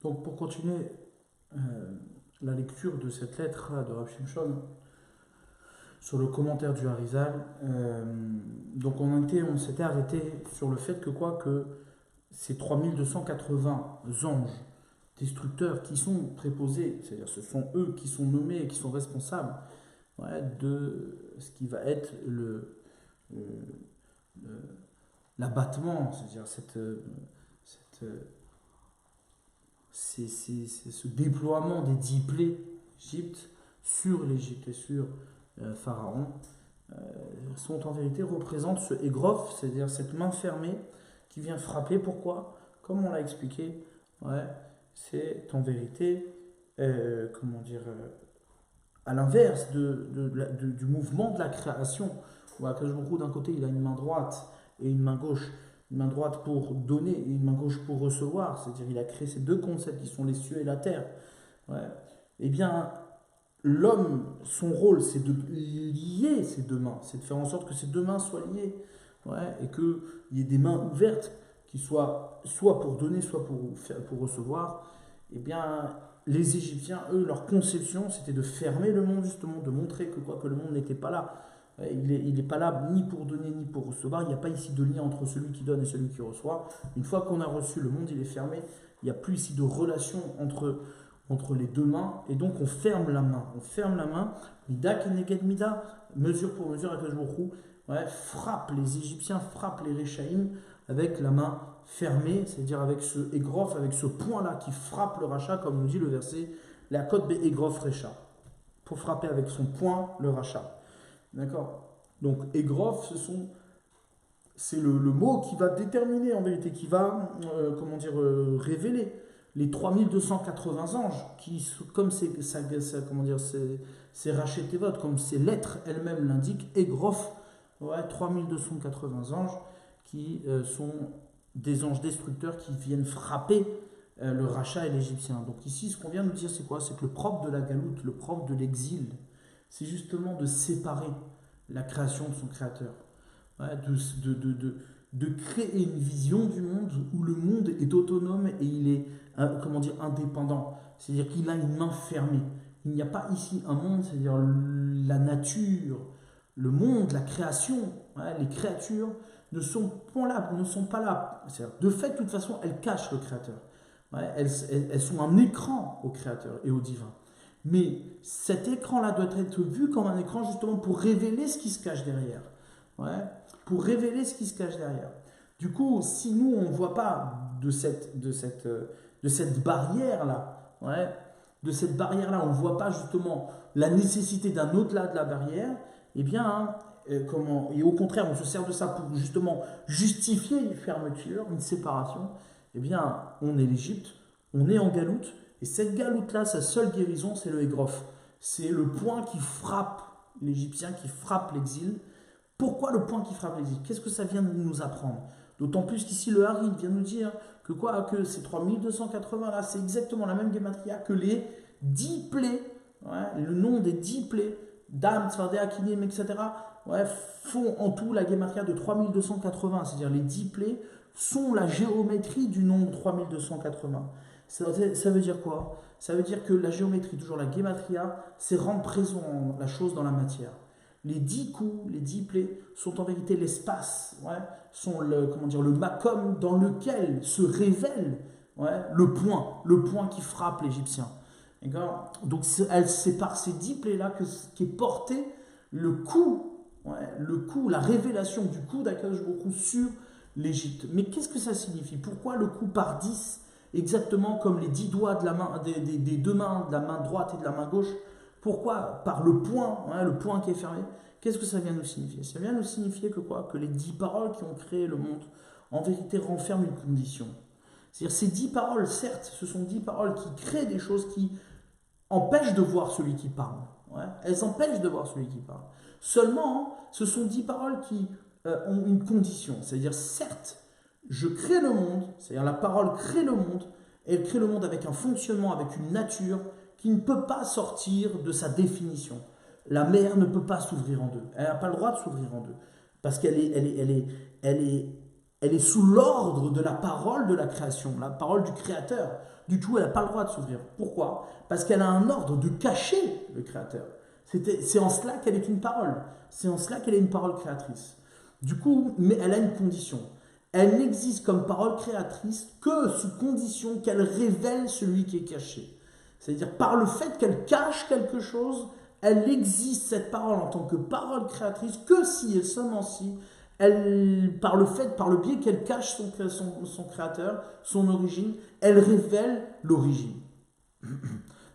Donc pour continuer la lecture de cette lettre de Rav Shimshon sur le commentaire du Harizal, donc on s'était arrêté sur le fait que ces 3280 anges destructeurs qui sont préposés, c'est-à-dire ce sont eux qui sont nommés et qui sont responsables, ouais, de ce qui va être l'abattement, c'est-à-dire c'est ce déploiement des 10 plaies d'Égypte sur l'Égypte et sur Pharaon, sont en vérité représentent ce égroffe, c'est-à-dire cette main fermée qui vient frapper. Pourquoi? Comme on l'a expliqué, ouais, c'est en vérité, comment dire, à l'inverse du mouvement de la création, où Akash Baruch Hu, d'un côté, il a une main droite et une main gauche. Une main droite pour donner et une main gauche pour recevoir, c'est-à-dire il a créé ces deux concepts qui sont les cieux et la terre. Ouais. Eh bien, l'homme, son rôle, c'est de lier ces deux mains, c'est de faire en sorte que ces deux mains soient liées, ouais, et qu'il y ait des mains ouvertes qui soient soit pour donner, soit pour recevoir. Eh bien, les Égyptiens, eux, leur conception, c'était de fermer le monde, justement, de montrer que le monde n'était pas là. Il n'est pas là ni pour donner ni pour recevoir. Il n'y a pas ici de lien entre celui qui donne et celui qui reçoit. Une fois qu'on a reçu, le monde il est fermé. Il n'y a plus ici de relation entre les deux mains. Et donc on ferme la main. On ferme la main. Mida keneged mida, mesure pour mesure, avec le frappe les Égyptiens, frappe les Réchaïm avec la main fermée, c'est-à-dire avec ce égrof, avec ce point-là qui frappe le rachat, comme nous dit le verset, la côte be égrof recha. Pour frapper avec son poing le rachat. D'accord. Donc, égrof, c'est le mot qui va déterminer en vérité, qui va, révéler les 3280 anges, qui, comme c'est Rachetevot, comme ces lettres elles-mêmes l'indiquent, égrof, ouais, 3280 anges, qui sont des anges destructeurs qui viennent frapper le rachat et l'Égyptien. Donc ici, ce qu'on vient de nous dire, c'est quoi? C'est que le propre de la galoute, le propre de l'exil, c'est justement de séparer la création de son créateur, ouais, de créer une vision du monde où le monde est autonome et il est, indépendant. C'est-à-dire qu'il a une main fermée. Il n'y a pas ici un monde, c'est-à-dire la nature, le monde, la création, ouais, les créatures ne sont pas là. Ne sont pas là. De fait, de toute façon, elles cachent le créateur. Ouais, elles sont un écran au créateur et au divin. Mais cet écran-là doit être vu comme un écran justement pour révéler ce qui se cache derrière. Ouais, pour révéler ce qui se cache derrière. Du coup, si nous, on ne voit pas de cette barrière-là, ouais, de cette barrière-là, on ne voit pas justement la nécessité d'un au-delà de la barrière, eh bien, hein, et au contraire, on se sert de ça pour justement justifier une fermeture, une séparation, eh bien, on est l'Égypte, on est en galoute, et cette galoute-là, sa seule guérison, c'est le égrof. C'est le point qui frappe l'Égyptien, qui frappe l'exil. Pourquoi le point qui frappe l'exil? Qu'est-ce que ça vient de nous apprendre? D'autant plus qu'ici, le Harid vient nous dire que ces 3280 là, c'est exactement la même gématria que les 10 plaies, ouais, le nom des 10 plaies, Dam, Tzvardea, Kinim, etc., ouais, font en tout la gématria de 3280. C'est-à-dire les 10 plaies sont la géométrie du nombre 3280. Ça veut dire quoi? Ça veut dire que la géométrie, toujours la gématria, c'est rendre présent la chose dans la matière. Les 10 coups, les 10 plaies sont en vérité l'espace, ouais, sont le makom dans lequel se révèle, ouais, le point qui frappe l'Égyptien. Donc c'est par ces 10 plaies-là qu'est porté le coup, ouais, la révélation du coup d'Akadosh Baruch Hu sur l'Égypte. Mais qu'est-ce que ça signifie? Pourquoi le coup par 10, exactement comme les 10 doigts de la main, des deux mains, de la main droite et de la main gauche? Pourquoi par le point, hein, le point qui est fermé? Qu'est-ce que ça vient nous signifier? Ça vient nous signifier que les 10 paroles qui ont créé le monde, en vérité, renferment une condition. C'est-à-dire ces 10 paroles, certes, ce sont 10 paroles qui créent des choses qui empêchent de voir celui qui parle. Ouais, elles empêchent de voir celui qui parle. Seulement, ce sont 10 paroles qui ont une condition. C'est-à-dire, certes, je crée le monde, c'est-à-dire la parole crée le monde, et elle crée le monde avec un fonctionnement, avec une nature qui ne peut pas sortir de sa définition. La mer ne peut pas s'ouvrir en deux. Elle n'a pas le droit de s'ouvrir en deux. Parce qu'elle est elle est sous l'ordre de la parole de la création, la parole du Créateur. Du tout, elle n'a pas le droit de s'ouvrir. Pourquoi? Parce qu'elle a un ordre de cacher le Créateur. C'est en cela qu'elle est une parole. C'est en cela qu'elle est une parole créatrice. Du coup, mais elle a une condition. Elle n'existe comme parole créatrice que sous condition qu'elle révèle celui qui est caché. C'est-à-dire par le fait qu'elle cache quelque chose, elle existe, cette parole, en tant que parole créatrice, que si et seulement si, elle, par le biais qu'elle cache son créateur, son origine, elle révèle l'origine.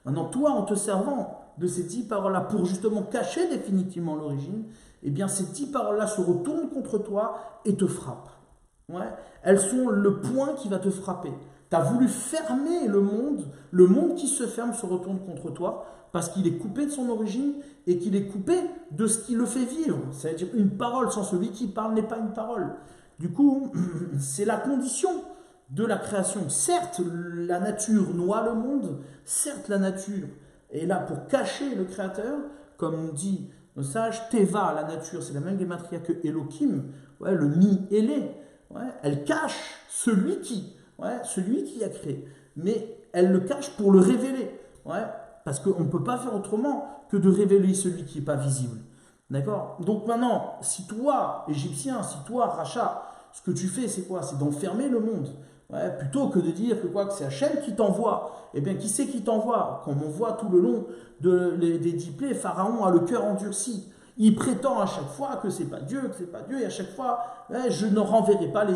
Maintenant, toi, en te servant de ces 10 paroles-là pour justement cacher définitivement l'origine, eh bien ces 10 paroles-là se retournent contre toi et te frappent. Ouais. Elles sont le point qui va te frapper. Tu as voulu fermer le monde qui se ferme se retourne contre toi parce qu'il est coupé de son origine et qu'il est coupé de ce qui le fait vivre. C'est-à-dire une parole sans celui qui parle n'est pas une parole. Du coup, c'est la condition de la création. Certes, la nature noie le monde, certes, la nature est là pour cacher le Créateur, comme dit nos sages, Teva, la nature, c'est la même gématria que Elohim, ouais, le mi-élé. Ouais, elle cache celui qui a créé, mais elle le cache pour le révéler, ouais, parce qu'on ne peut pas faire autrement que de révéler celui qui n'est pas visible. D'accord? Donc maintenant, si toi, Égyptien, si toi, Racha, ce que tu fais, c'est quoi? C'est d'enfermer le monde. Ouais, plutôt que de dire que c'est Hachem qui t'envoie. Eh bien, qui c'est qui t'envoie? Comme on voit tout le long des 10 plaies, Pharaon a le cœur endurci. Il prétend à chaque fois que c'est pas Dieu, et à chaque fois, ouais, je ne renverrai pas les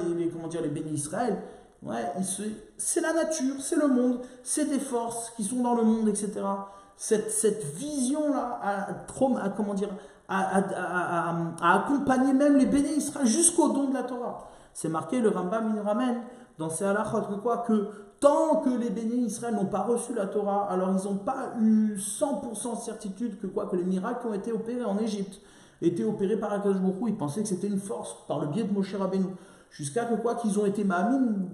bénis Israël. Ouais, c'est la nature, c'est le monde, c'est des forces qui sont dans le monde, etc. Cette vision-là a accompagné même les bénis Israël jusqu'au don de la Torah. C'est marqué, le Rambam il nous ramène dans ses halachot que tant que les bénis Israël n'ont pas reçu la Torah, alors ils n'ont pas eu 100% certitude que les miracles qui ont été opérés en Égypte étaient opérés par Akadosh Baruch Hu. Ils pensaient que c'était une force par le biais de Moshe Rabbeinu. Jusqu'à qu'ils ont été Mahamin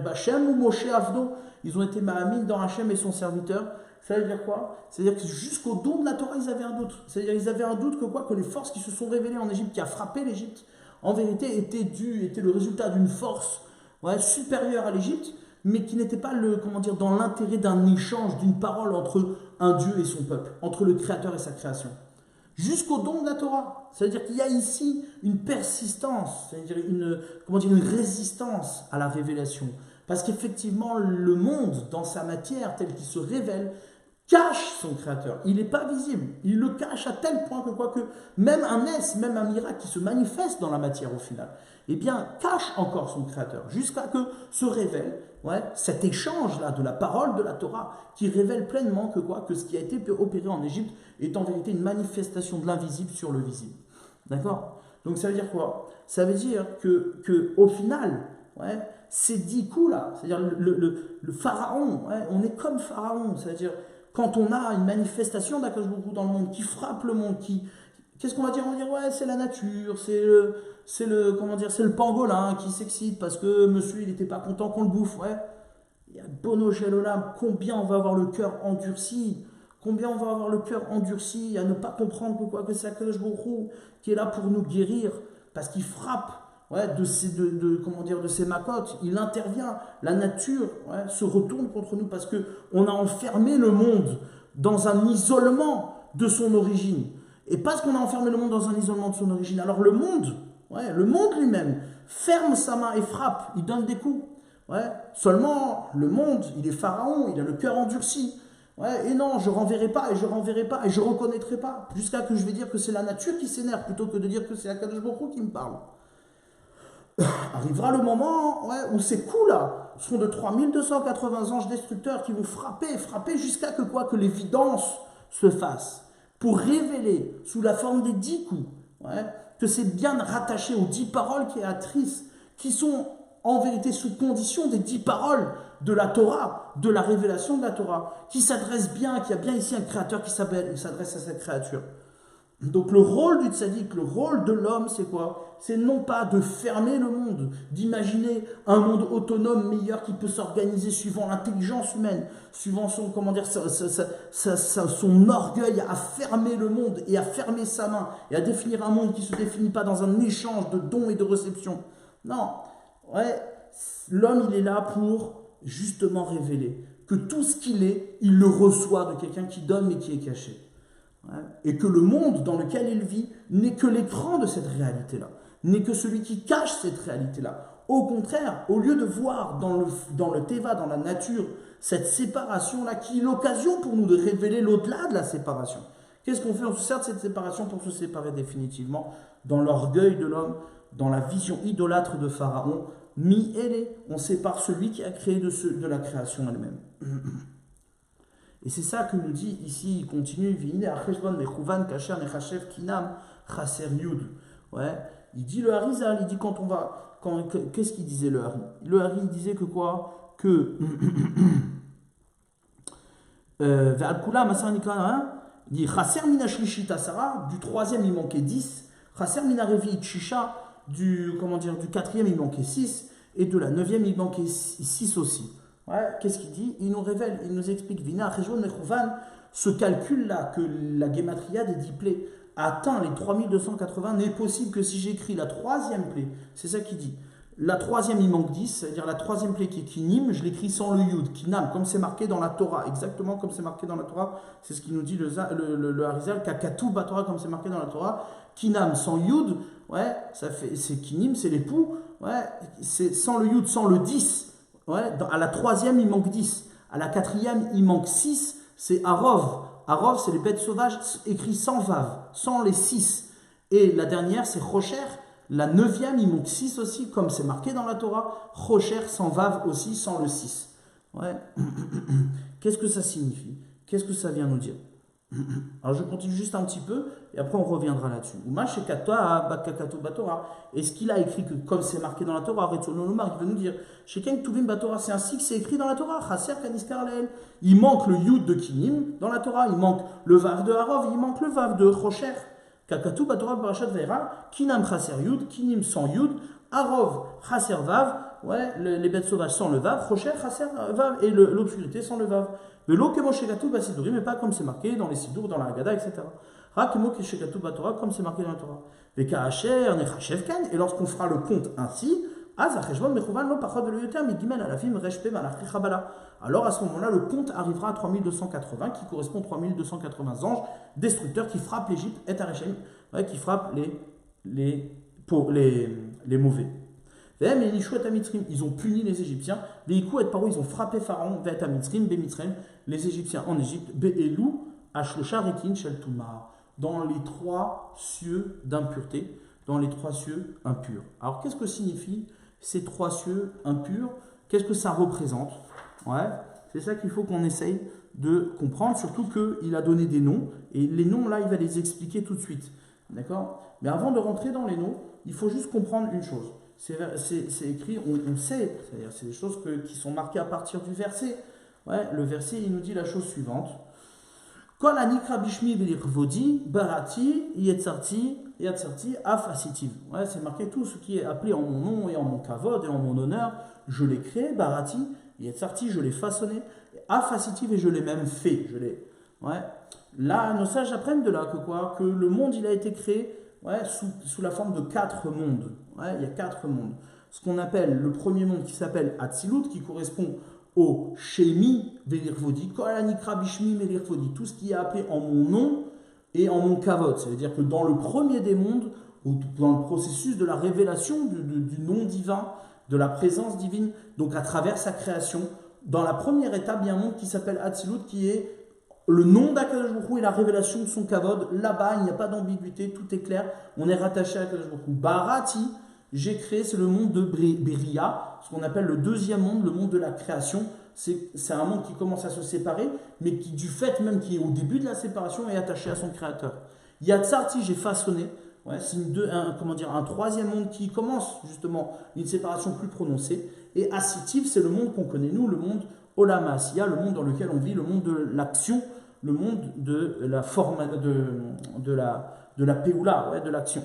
Bachem ou Moshe Avdo. Ils ont été Mahamin dans Hachem et son serviteur. Ça veut dire quoi? C'est-à-dire que jusqu'au don de la Torah, ils avaient un doute. C'est-à-dire qu'ils avaient un doute que les forces qui se sont révélées en Égypte, qui a frappé l'Égypte, en vérité étaient le résultat d'une force supérieure à l'Égypte, mais qui n'était pas dans l'intérêt d'un échange, d'une parole entre un Dieu et son peuple, entre le Créateur et sa création. Jusqu'au don de la Torah. C'est-à-dire qu'il y a ici une persistance, c'est-à-dire une résistance à la révélation. Parce qu'effectivement, le monde, dans sa matière, tel qu'il se révèle, cache son Créateur. Il n'est pas visible. Il le cache à tel point que même un même un miracle qui se manifeste dans la matière au final, eh bien, cache encore son Créateur. Jusqu'à que se révèle cet échange-là de la parole de la Torah qui révèle pleinement que ce qui a été opéré en Égypte est en vérité une manifestation de l'invisible sur le visible. D'accord? Donc ça veut dire quoi? Ça veut dire que au final, ces 10 coups-là, c'est-à-dire le pharaon, on est comme pharaon, c'est-à-dire quand on a une manifestation d'Akadosh Baruch Hu dans le monde qui frappe le monde, qu'est-ce qu'on va dire? On va dire c'est la nature, c'est le pangolin qui s'excite parce que monsieur il n'était pas content qu'on le bouffe. Il y a Bono Shelolam, combien on va avoir le cœur endurci, à ne pas comprendre que c'est Akadosh Baruch Hu qui est là pour nous guérir parce qu'il frappe de ces macotes, il intervient, la nature se retourne contre nous parce qu'on a enfermé le monde dans un isolement de son origine. Et parce qu'on a enfermé le monde dans un isolement de son origine, alors le monde lui-même ferme sa main et frappe, il donne des coups. Seulement, le monde, il est pharaon, il a le cœur endurci. Et non, je renverrai pas, et je reconnaîtrai pas, jusqu'à que je vais dire que c'est la nature qui s'énerve, plutôt que de dire que c'est Akadosh Baruch Hu qui me parle. Arrivera le moment où ces coups-là seront de 3280 anges destructeurs qui vont frapper jusqu'à que l'évidence se fasse, pour révéler sous la forme des 10 coups, que c'est bien rattaché aux 10 paroles créatrices, qui sont en vérité sous condition des 10 paroles de la Torah, de la révélation de la Torah, qui s'adresse bien, qu'il y a bien ici un créateur qui s'adresse à cette créature. Donc le rôle du tzaddik, le rôle de l'homme, c'est quoi? C'est non pas de fermer le monde, d'imaginer un monde autonome meilleur qui peut s'organiser suivant l'intelligence humaine, suivant son orgueil à fermer le monde et à fermer sa main et à définir un monde qui ne se définit pas dans un échange de dons et de réception. Non, ouais, l'homme il est là pour justement révéler que tout ce qu'il est, il le reçoit de quelqu'un qui donne mais qui est caché. Ouais. Et que le monde dans lequel il vit n'est que l'écran de cette réalité-là, n'est que celui qui cache cette réalité-là. Au contraire, au lieu de voir dans le Teva, dans la nature, cette séparation-là, qui est l'occasion pour nous de révéler l'au-delà de la séparation. Qu'est-ce qu'on fait? On se sert de cette séparation pour se séparer définitivement dans l'orgueil de l'homme, dans la vision idolâtre de Pharaon. On sépare celui qui a créé de la création elle-même. Et c'est ça que nous dit ici, il continue, ouais, il dit le Harizal, il dit qu'est-ce qu'il disait le Hari? Le Hari disait que quoi? Que il dit Chaser mina shlishit asara, du troisième il manquait 10, Chaser mina revi'it shisha, du quatrième il manquait 6, et de la neuvième il manquait 6 aussi. Ouais, qu'est-ce qu'il dit? Il nous révèle, il nous explique, Vina Rejouan Mechouvan, ce calcul-là, que la Gematria des 10 plaies atteint les 3280, n'est possible que si j'écris la troisième plaie. C'est ça qu'il dit. La troisième, il manque 10, c'est-à-dire la troisième plaie qui est Kinim, je l'écris sans le Yud, Kinam, comme c'est marqué dans la Torah, exactement comme c'est marqué dans la Torah, c'est ce qu'il nous dit le Harizal, Kakatou Batora, comme c'est marqué dans la Torah, Kinam sans Yud, ouais, c'est Kinim, c'est l'époux, ouais, c'est sans le Yud, sans le 10. Ouais, à la troisième, il manque 10. À la quatrième, il manque 6. C'est Arov. Arov, c'est les bêtes sauvages écrits sans Vav, sans les 6. Et la dernière, c'est Rocher. La neuvième, il manque 6 aussi, comme c'est marqué dans la Torah. Rocher sans Vav aussi, sans le 6. Ouais. Qu'est-ce que ça signifie? Qu'est-ce que ça vient nous dire? Alors je continue juste un petit peu et après on reviendra là-dessus. Est-ce qu'il a écrit que comme c'est marqué dans la Torah, il veut nous dire c'est ainsi que c'est écrit dans la Torah. Il manque le Yud de Kinim dans la Torah, il manque le Vav de Harov, il manque le Vav de Rocher. Kakatu Batora Parashat Vaera, Kinam Chaser Yud, Kinim sans Yud, Harov Chaser Vav, ouais, les bêtes sauvages sans le Vav, Rocher Chaser Vav et l'obscurité sans le Vav. Mais pas comme c'est marqué dans les Sidour, dans la Haggadah, etc. Comme c'est marqué dans la Torah. Et lorsqu'on fera le compte ainsi, alors à ce moment-là, le compte arrivera à 3280, qui correspond aux 3280 anges destructeurs qui frappent l'Égypte, et Tarechem, qui frappent les mauvais. Ils ont puni les Égyptiens. Les ils ont frappé Pharaon, les Égyptiens en Égypte, dans les 3 cieux d'impureté, dans les 3 cieux impurs. Alors qu'est-ce que signifient ces 3 cieux impurs? Qu'est-ce que ça représente? Ouais, c'est ça qu'il faut qu'on essaye de comprendre, surtout qu'il a donné des noms, et les noms là, il va les expliquer tout de suite. D'accord? Mais avant de rentrer dans les noms, il faut juste comprendre une chose. C'est écrit, on sait, c'est-à-dire c'est des choses qui sont marquées à partir du verset. Ouais, le verset, il nous dit la chose suivante. Kol anikra bishmi velirvodi, barati, yetzarti, afasitiv. Ouais, c'est marqué tout ce qui est appelé en mon nom et en mon kavod et en mon honneur, je l'ai créé, barati, yetzarti, je l'ai façonné, afasitiv et je l'ai même fait. Ouais. Là, nos sages apprennent de là que le monde il a été créé, ouais, sous la forme de 4 mondes. Ouais, il y a 4 mondes. Ce qu'on appelle le premier monde qui s'appelle Atzilut, qui correspond au Shemi Velirvodi, Kolanikra Bishmi Velirvodi, tout ce qui est appelé en mon nom et en mon kavod. Ça veut dire que dans le premier des mondes, dans le processus de la révélation du nom divin, de la présence divine, donc à travers sa création, dans la première étape, il y a un monde qui s'appelle Atzilut, qui est le nom d'Akadosh Baruch Hu et la révélation de son kavod. Là-bas, il n'y a pas d'ambiguïté, tout est clair. On est rattaché à Akadosh Baruch Hu. Barati, j'ai créé, c'est le monde de Beria, ce qu'on appelle le deuxième monde, le monde de la création. C'est un monde qui commence à se séparer, mais qui, du fait même qui est au début de la séparation, est attaché à son créateur. Yatsarti, j'ai façonné. Ouais, c'est un troisième monde qui commence justement une séparation plus prononcée. Et Asitiv, c'est le monde qu'on connaît nous, le monde Olam Asiya, le monde dans lequel on vit, le monde de l'action, le monde de la forme de la Péoula, ouais, de l'action.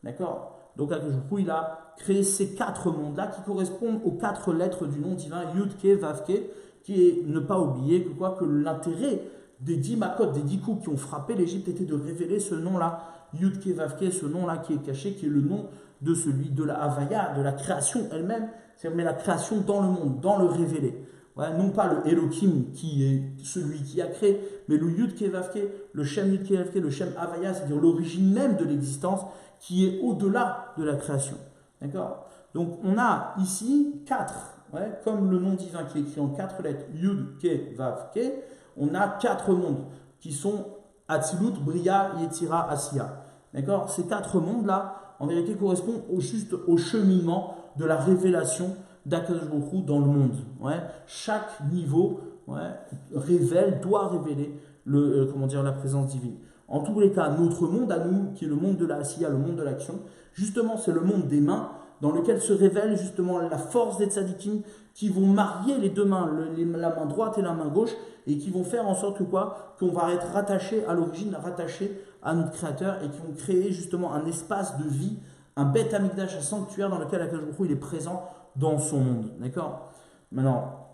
D'accord? Donc, il a créé ces 4 mondes-là qui correspondent aux 4 lettres du nom divin, Yudke, Vavke, qui est ne pas oublier que l'intérêt des 10 makot, des 10 coups qui ont frappé l'Égypte était de révéler ce nom-là, Yudke, Vavke, ce nom-là qui est caché, qui est le nom de celui de la Havaya, de la création elle-même, c'est-à-dire mais la création dans le monde, dans le révélé. Ouais, non pas le Elohim qui est celui qui a créé, mais le Yud Kevavke, le Shem Yud Kevavke, le Shem Havaya, c'est-à-dire l'origine même de l'existence qui est au-delà de la création. D'accord? Donc on a ici 4, ouais, comme le nom divin qui est écrit en 4 lettres, Yud Kevavke, on a 4 mondes qui sont Atzilut, Bria, Yetzira, Asiya. D'accord? Ces 4 mondes-là, en vérité, correspondent juste au cheminement de la révélation d'Akadosh Baruch Hu dans le monde. Ouais. Chaque niveau doit révéler la présence divine. En tous les cas, notre monde à nous, qui est le monde de la Asiya, le monde de l'action, justement, c'est le monde des mains, dans lequel se révèle justement la force des tzadikim qui vont marier les deux mains, la main droite et la main gauche, et qui vont faire en sorte que qu'on va être rattaché à l'origine, rattaché à notre Créateur, et qui vont créer justement un espace de vie, un Beth Amikdash, un sanctuaire dans lequel Akadosh Baruch Hu, il est présent dans son monde. D'accord? Maintenant,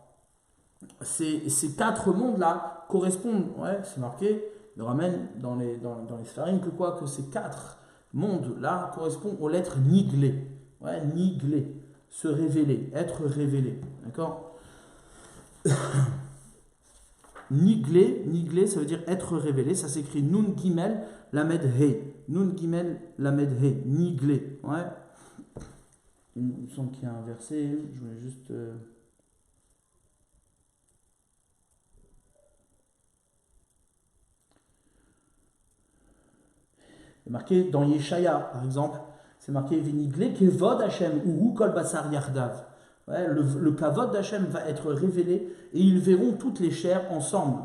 ces 4 mondes-là correspondent, c'est marqué, il ramène dans les Sfarim que ces 4 mondes-là correspondent aux lettres Niglé. Ouais, Niglé, se révéler, être révélé. D'accord? Niglé, ça veut dire être révélé. Ça s'écrit Nun Gimel Lamed He. Nun Gimel Lamed He. Niglé. Ouais. Il me semble qu'il y a un verset. Je voulais juste. C'est marqué dans Yeshaya, par exemple. C'est marqué Veniglé Kevod Hashem Uru Kol Basar Yardav. Ouais, le kavod d'Hachem va être révélé et ils verront toutes les chairs ensemble.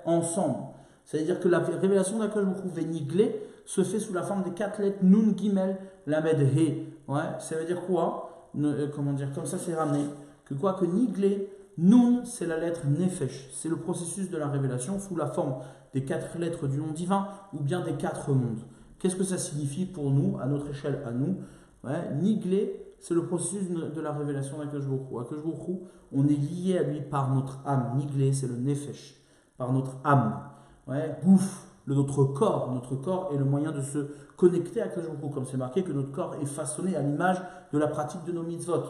Ensemble. C'est-à-dire que la révélation d'Akadosh Baruch Hu Veniglé se fait sous la forme des 4 lettres Nun Gimel Lamed He. Ouais, ça veut dire quoi? Comme ça c'est ramené. Que Niglé, Nun c'est la lettre Nefesh. C'est le processus de la révélation sous la forme des 4 lettres du nom divin ou bien des 4 mondes. Qu'est-ce que ça signifie pour nous, à notre échelle, à nous? Niglé, c'est le processus de la révélation d'Akadosh Baruch Hu. Akadosh Baruch Hu, on est lié à lui par notre âme. Niglé, c'est le nefesh, par notre âme. Gouf, notre corps. Notre corps est le moyen de se connecter à Akadosh Baruch Hu, comme c'est marqué que notre corps est façonné à l'image de la pratique de nos mitzvot.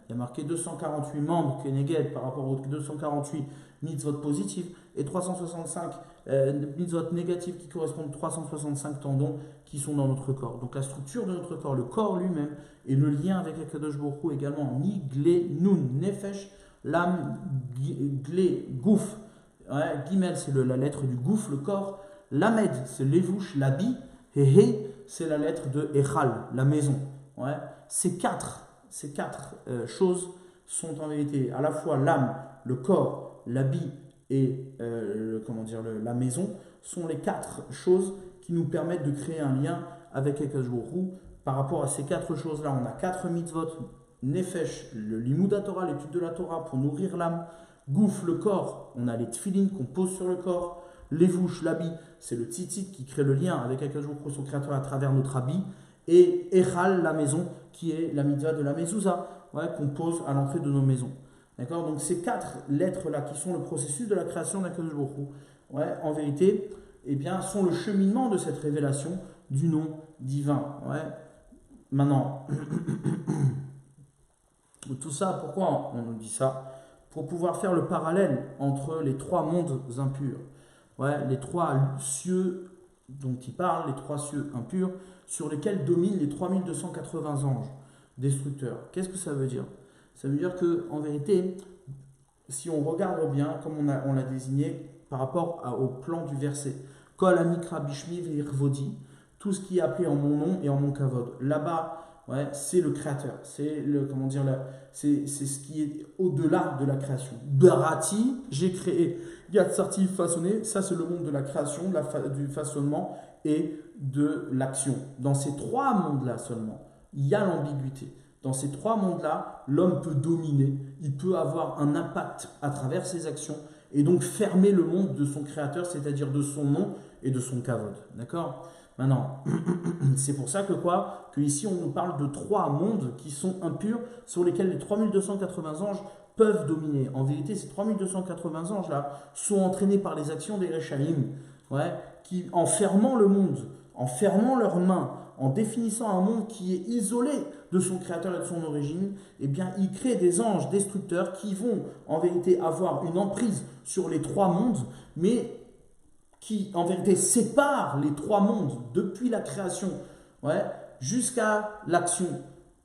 Il y a marqué 248 membres Keneged par rapport aux 248 mitzvot positives et 365 mitzvot négatives qui correspondent à 365 tendons qui sont dans notre corps. Donc la structure de notre corps, le corps lui-même, et le lien avec Akadosh Baruch Hu également, ni glé, nun, nefesh, l'âme, glé, gouf. Gimel, c'est la lettre du gouf, le corps. Lamed, c'est l'évouche, l'habit. Et he, c'est la lettre de Echal, la maison. Ces quatre choses sont en vérité à la fois l'âme, le corps, l'habit et la maison sont les 4 choses qui nous permettent de créer un lien avec Akadosh Baruch Hu. Par rapport à ces 4 choses-là, on a 4 mitzvot, nefesh, le limud Torah, l'étude de la Torah pour nourrir l'âme, gouf, le corps, on a les tfilin qu'on pose sur le corps, l'évouche, l'habit, c'est le tzitzit qui crée le lien avec Akadosh Baruch Hu, son créateur, à travers notre habit, et echal, la maison, qui est la mitzvah de la mezouza, qu'on pose à l'entrée de nos maisons. D'accord? Donc ces 4 lettres-là qui sont le processus de la création d'Akadosh Baruch Hu, en vérité, sont le cheminement de cette révélation du nom divin. Maintenant, tout ça, pourquoi on nous dit ça? Pour pouvoir faire le parallèle entre les 3 mondes impurs. Les 3 cieux dont il parle, les 3 cieux impurs, sur lesquels dominent les 3280 anges destructeurs. Qu'est-ce que ça veut dire? Ça veut dire qu'en vérité, si on regarde bien, comme on l'a désigné par rapport au plan du verset, Kol Amikra Bishmi Ve'irvodi, tout ce qui est appelé en mon nom et en mon kavod. Là-bas, c'est le créateur, c'est c'est ce qui est au-delà de la création. Barati, j'ai créé. Yatsarti, façonné, ça c'est le monde de la création, du façonnement et de l'action. Dans ces 3 mondes-là seulement, il y a l'ambiguïté. Dans ces 3 mondes-là, l'homme peut dominer, il peut avoir un impact à travers ses actions et donc fermer le monde de son créateur, c'est-à-dire de son nom et de son kavod. D'accord? Maintenant, c'est pour ça que ici on nous parle de 3 mondes qui sont impurs, sur lesquels les 3280 anges peuvent dominer. En vérité, ces 3280 anges-là sont entraînés par les actions des Rechaim, qui, en fermant le monde, en fermant leurs mains, en définissant un monde qui est isolé de son créateur et de son origine, eh bien, il crée des anges destructeurs qui vont en vérité avoir une emprise sur les trois mondes, mais qui en vérité séparent les trois mondes depuis la création, ouais, jusqu'à l'action.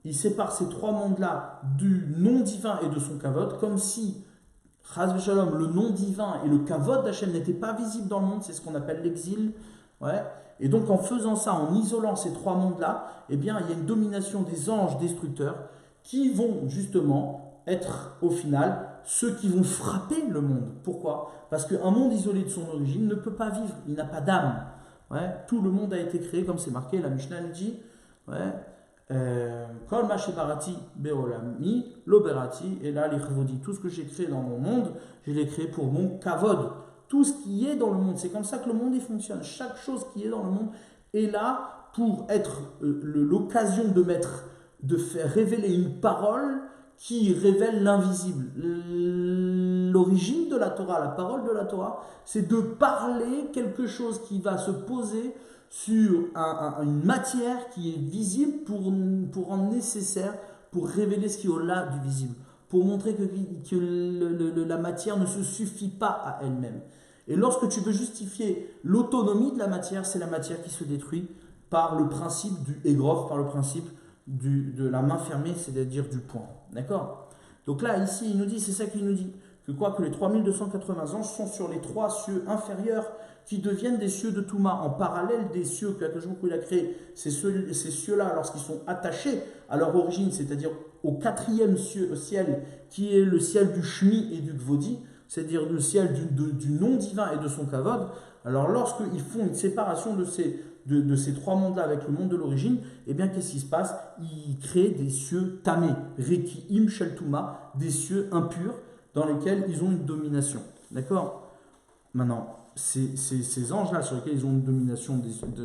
Il sépare ces trois mondes-là du non divin et de son kavod, comme si Chas v'shalom, le nom divin et le kavod d'Hachem n'étaient pas visibles dans le monde, c'est ce qu'on appelle l'exil. Ouais. Et donc en faisant ça, en isolant ces trois mondes-là, eh bien, il y a une domination des anges destructeurs qui vont justement être au final ceux qui vont frapper le monde. Pourquoi? Parce qu'un monde isolé de son origine ne peut pas vivre, il n'a pas d'âme. Ouais. Tout le monde a été créé, comme c'est marqué, la Mishnah nous dit, ouais, Kol ma shebarati beolami lo berati, et là l'Ichvodi, tout ce que j'ai créé dans mon monde, je l'ai créé pour mon kavod. Tout ce qui est dans le monde, c'est comme ça que le monde il fonctionne. Chaque chose qui est dans le monde est là pour être l'occasion de faire révéler une parole qui révèle l'invisible. L'origine de la Torah, la parole de la Torah, c'est de parler quelque chose qui va se poser sur une matière qui est visible pour rendre nécessaire, pour révéler ce qui est au-delà du visible, pour montrer que la matière ne se suffit pas à elle-même. Et lorsque tu veux justifier l'autonomie de la matière, c'est la matière qui se détruit par le principe du égrof, par le principe de la main fermée, c'est-à-dire du poing. D'accord? Donc là, ici, il nous dit, c'est ça qu'il nous dit, que les 3280 anges sont sur les trois cieux inférieurs qui deviennent des cieux de Touma, en parallèle des cieux que il a créés. Ces cieux-là, lorsqu'ils sont attachés à leur origine, c'est-à-dire au quatrième ciel, qui est le ciel du Shmi et du Gvodi, c'est-à-dire le ciel du nom divin et de son kavod, alors lorsqu'ils font une séparation de ces trois mondes-là avec le monde de l'origine, eh bien qu'est-ce qui se passe? Ils créent des cieux tamés, Reki'im Shel Touma, des cieux impurs dans lesquels ils ont une domination. D'accord? Maintenant, ces anges-là sur lesquels ils ont une domination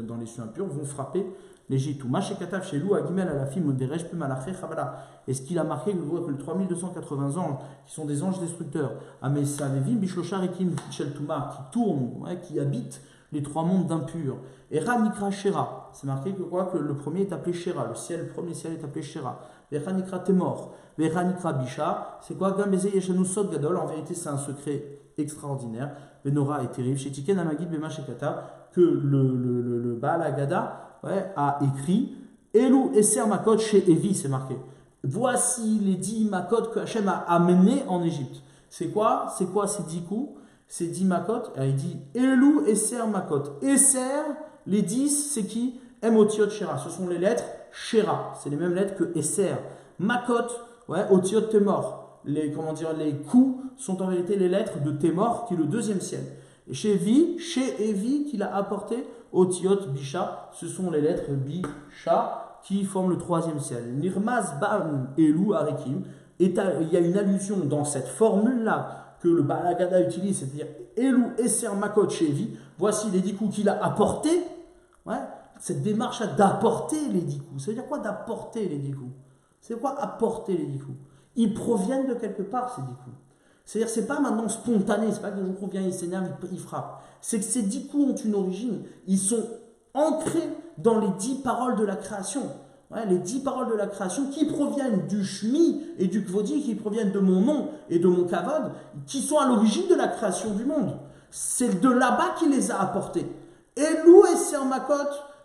dans les cieux impurs vont frapper les Jitou. Mashekatav chez Lou, Agimel, à la film de Rejpe Malaché Chavala. Et ce qu'il a marqué, vous voyez que les 3280 anges, qui sont des anges destructeurs, Amesavevim, Bishosharikim, Sheltuma, qui tournent, ouais, qui habitent les trois mondes d'impurs. Et Ranikra Shera, c'est marqué que le premier est appelé Shera, le premier ciel est appelé Shera. Et Ranikra Temor, et Ranikra Bisha, c'est quoi? Gambeze Yeshanu Sod Gadol, en vérité c'est un secret extraordinaire. Benora est terrible. Chez Tiken Amagid Bema Shekata, que le Baal Agada, ouais, a écrit Elou Eser Makot chez Evi, c'est marqué. Voici les 10 Makot que Hachem a amenés en Égypte. C'est quoi ces 10 coups? Ces 10 Makot, il dit Elou Eser Makot. Eser, les 10, c'est qui? Emotiot Shera. Ce sont les lettres Shera. C'est les mêmes lettres que Eser. Makot, ouais, Otiot Temor. Les coups sont en vérité les lettres de Témor, qui est le deuxième ciel. Et chez Evi, qu'il a apporté Otiot Bisha, ce sont les lettres Bisha qui forment le troisième ciel. Nirmaz Ba'an Elou Arikim, il y a une allusion dans cette formule-là que le Balagada utilise, c'est-à-dire Elou Eser Makot chez Evi, voici les 10 coups qu'il a apportés. Ouais, cette démarche d'apporter les 10 coups. Ça veut dire quoi d'apporter les 10 coups? C'est quoi apporter les 10 coups? Ils proviennent de quelque part, ces 10 coups. C'est-à-dire que ce n'est pas maintenant spontané, ce n'est pas que le jour vient, il s'énerve, il frappe. C'est que ces 10 coups ont une origine. Ils sont ancrés dans les 10 paroles de la création. Ouais, les 10 paroles de la création qui proviennent du Shmi et du Kvodi, qui proviennent de mon nom et de mon Kavod, qui sont à l'origine de la création du monde. C'est de là-bas qu'il les a apportés. Elou et Sermakot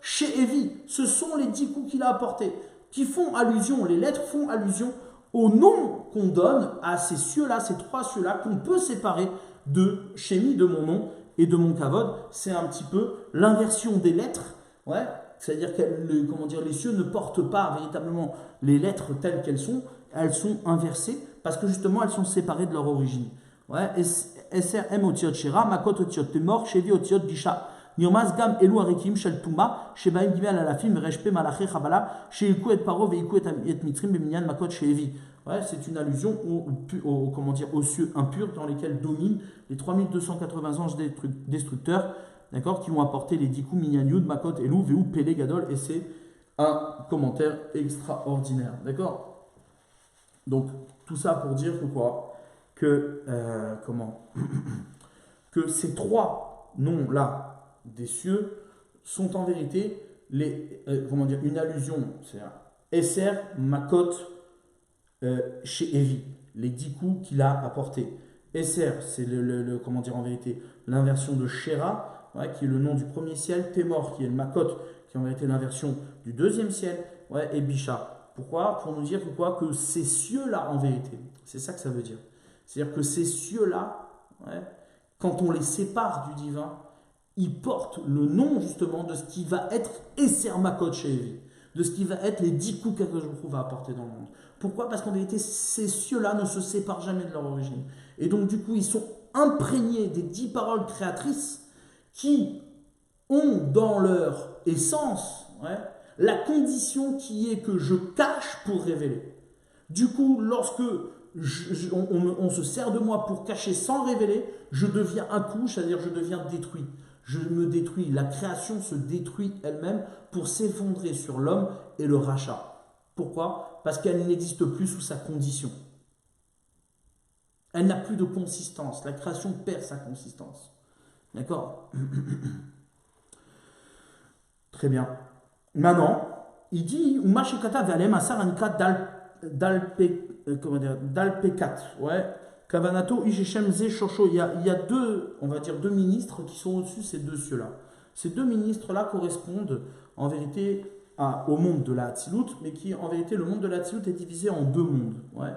chez Evi, ce sont les 10 coups qu'il a apportés, qui font allusion, les lettres font allusion au nom qu'on donne à ces cieux-là, ces trois cieux-là, qu'on peut séparer de Shemi, de mon nom, et de mon Kavod. C'est un petit peu l'inversion des lettres, ouais, c'est-à-dire que les cieux ne portent pas véritablement les lettres telles qu'elles sont, elles sont inversées, parce que justement elles sont séparées de leur origine. Ouais, SRM otiot shera, makot otiot temor, shevi otiot bisha. Nirmaz gam elu arikim shel tuma, shebaim gimel alafim, rejpe malaché chavala, sheilku et paro veiku et mitrim beminyan makot shevi. Ouais, c'est une allusion aux cieux impurs dans lesquels dominent les 3280 anges destructeurs, d'accord, qui vont apporter les 10 coups minyan yud, makot, elu, veu, pele, gadol, et c'est un commentaire extraordinaire, d'accord. Donc, tout ça pour dire que quoi? Que, que ces trois noms-là des cieux sont en vérité comment dire, une allusion, c'est Esser, Makot, chez Evi, les 10 coups qu'il a apportés. Esser, c'est comment dire en vérité, l'inversion de Shera, ouais, qui est le nom du premier ciel, Témor, qui est le Makot, qui est en vérité l'inversion du deuxième ciel, ouais, et Bisha. Pourquoi? Pour nous dire que quoi? Que ces cieux-là, en vérité, c'est ça que ça veut dire. C'est-à-dire que ces cieux-là, ouais, quand on les sépare du divin, ils portent le nom justement de ce qui va être Esser Makot chez Evi, de ce qui va être les 10 coups que je va apporter dans le monde. Pourquoi? Parce qu'en vérité, ces cieux-là ne se séparent jamais de leur origine. Et donc, du coup, ils sont imprégnés des 10 paroles créatrices qui ont dans leur essence, ouais, la condition qui est que je cache pour révéler. Du coup, lorsque on se sert de moi pour cacher sans révéler, je deviens un coup, c'est-à-dire je deviens détruit. Je me détruis. La création se détruit elle-même pour s'effondrer sur l'homme et le rachat. Pourquoi? Parce qu'elle n'existe plus sous sa condition. Elle n'a plus de consistance. La création perd sa consistance. D'accord? Très bien. Maintenant, il dit Umashikata Valem Asar Anika Dalpekat. Ouais. Kavanato Isheshem Ze Shosho. Il y a deux, on va dire, deux ministres qui sont au-dessus de ces deux cieux-là. Ces deux ministres-là correspondent en vérité au monde de la Hatzilut, mais qui en vérité, le monde de la Hatzilut est divisé en deux mondes. Ouais.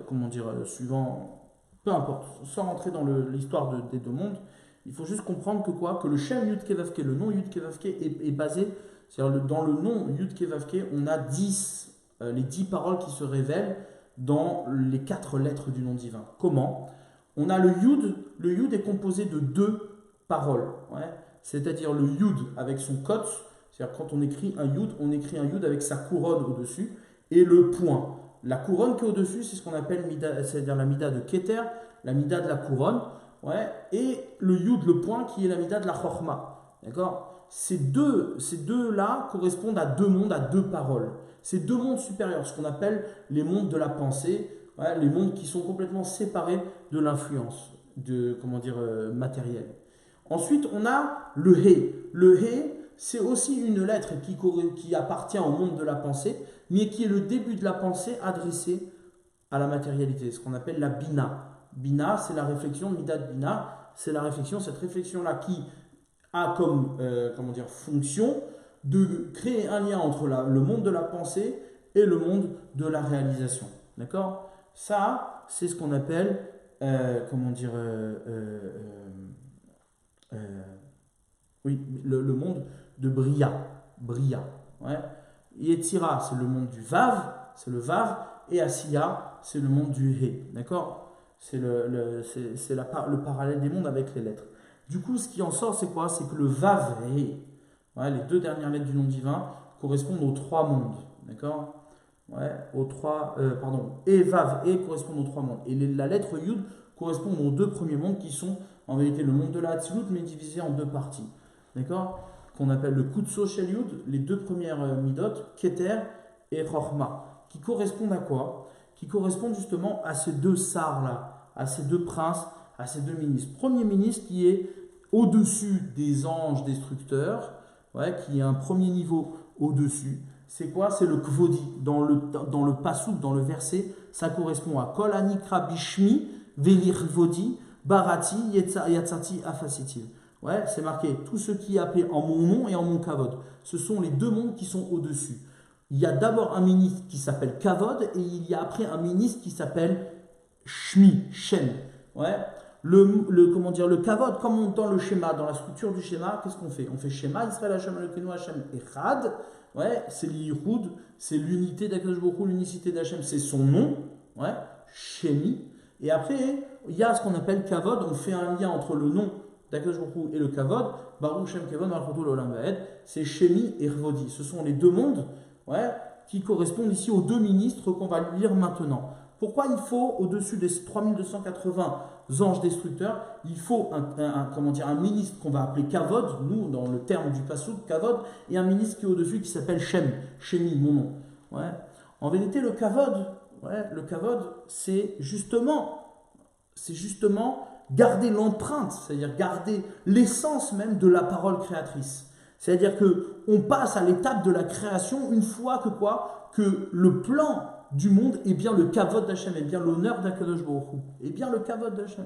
Comment dire, suivant, peu importe, sans rentrer dans l'histoire des deux mondes, il faut juste comprendre que quoi? Que le Shem Yud Kevavke, le nom Yud Kevavke est basé, c'est-à-dire dans le nom Yud Kevavke, on a 10, les 10 paroles qui se révèlent dans les 4 lettres du nom divin. Comment? On a le Yud est composé de 2 paroles, ouais, c'est-à-dire le Yud avec son kot, c'est-à-dire quand on écrit un Yud avec sa couronne au-dessus, et le point. La couronne qui est au-dessus, c'est ce qu'on appelle Mida, c'est-à-dire la Mida de Keter, la Mida de la couronne, ouais, et le Yud, le point, qui est la Mida de la Chorma. D'accord? Ces deux-là correspondent à 2 mondes, à 2 paroles. Ces 2 mondes supérieurs, ce qu'on appelle les mondes de la pensée, ouais, les mondes qui sont complètement séparés de l'influence, matérielle. Ensuite, on a le He. Le He, c'est aussi une lettre qui appartient au monde de la pensée, mais qui est le début de la pensée adressée à la matérialité, ce qu'on appelle la Bina. Bina, c'est la réflexion, Midat Bina, c'est la réflexion, cette réflexion-là qui a comme fonction de créer un lien entre le monde de la pensée et le monde de la réalisation. D'accord? Ça, c'est ce qu'on appelle, le monde de Bria. Bria. Ouais. Yetzira, c'est le monde du Vav, c'est le Vav, et Asiya, c'est le monde du He. D'accord? C'est le parallèle des mondes avec les lettres. Du coup, ce qui en sort, c'est quoi? C'est que le Vav He, ouais, les 2 dernières lettres du nom divin, correspondent aux 3 mondes. D'accord? Ouais, et Vav et correspondent aux 3 mondes. Et la lettre Yud correspond aux 2 premiers mondes qui sont en vérité le monde de la Hatzilut, mais divisé en 2 parties. D'accord? Qu'on appelle le Kutso Shel Yud, les 2 premières midot, Keter et Chochma, qui correspondent à quoi? Qui correspondent justement à ces 2 sars-là, à ces 2 princes, à ces 2 ministres. Premier ministre qui est au-dessus des anges destructeurs, ouais, qui est un premier niveau au-dessus. C'est quoi? C'est le Kvodi. Dans le Pasuk, dans le verset, ça correspond à Kol Anikra Bishmi, Velir Kvodi, Barati, Yatsati, Afasitil. Ouais, c'est marqué, tout ce qui est appelé en mon nom et en mon kavod. Ce sont les 2 mondes qui sont au-dessus. Il y a d'abord un ministre qui s'appelle kavod et il y a après un ministre qui s'appelle Shmi, Shem. Ouais. Le kavod, comme dans le schéma, dans la structure du schéma, qu'est-ce qu'on fait? On fait schéma, Israël Hashem Elokeinu Hashem Echad. Ouais, c'est l'Yichud, c'est l'unité d'Akadosh Baruch Hu, l'unicité d'Hachem, c'est son nom. Ouais, Shemi. Et après, il y a ce qu'on appelle kavod, on fait un lien entre le nom d'Akadosh Baruch Hu et le kavod, Baruch Shem Kavod Malchuto L'Olam Vaed, c'est Shemi et Rvodi. Ce sont les 2 mondes, ouais, qui correspondent ici aux 2 ministres qu'on va lire maintenant. Pourquoi il faut, au-dessus des 3280 anges destructeurs, il faut un ministre qu'on va appeler Kavod, nous, dans le terme du Pasuk, Kavod, et un ministre qui est au-dessus qui s'appelle Shem, Shemi, mon nom. Ouais. En vérité, le Kavod, c'est justement garder l'empreinte, c'est-à-dire garder l'essence même de la parole créatrice. C'est-à-dire qu'on passe à l'étape de la création une fois que quoi? Que le plan du monde est bien le kavod d'Hachem, est bien l'honneur d'Akadosh Baruch Hu, est bien le kavod d'Hachem.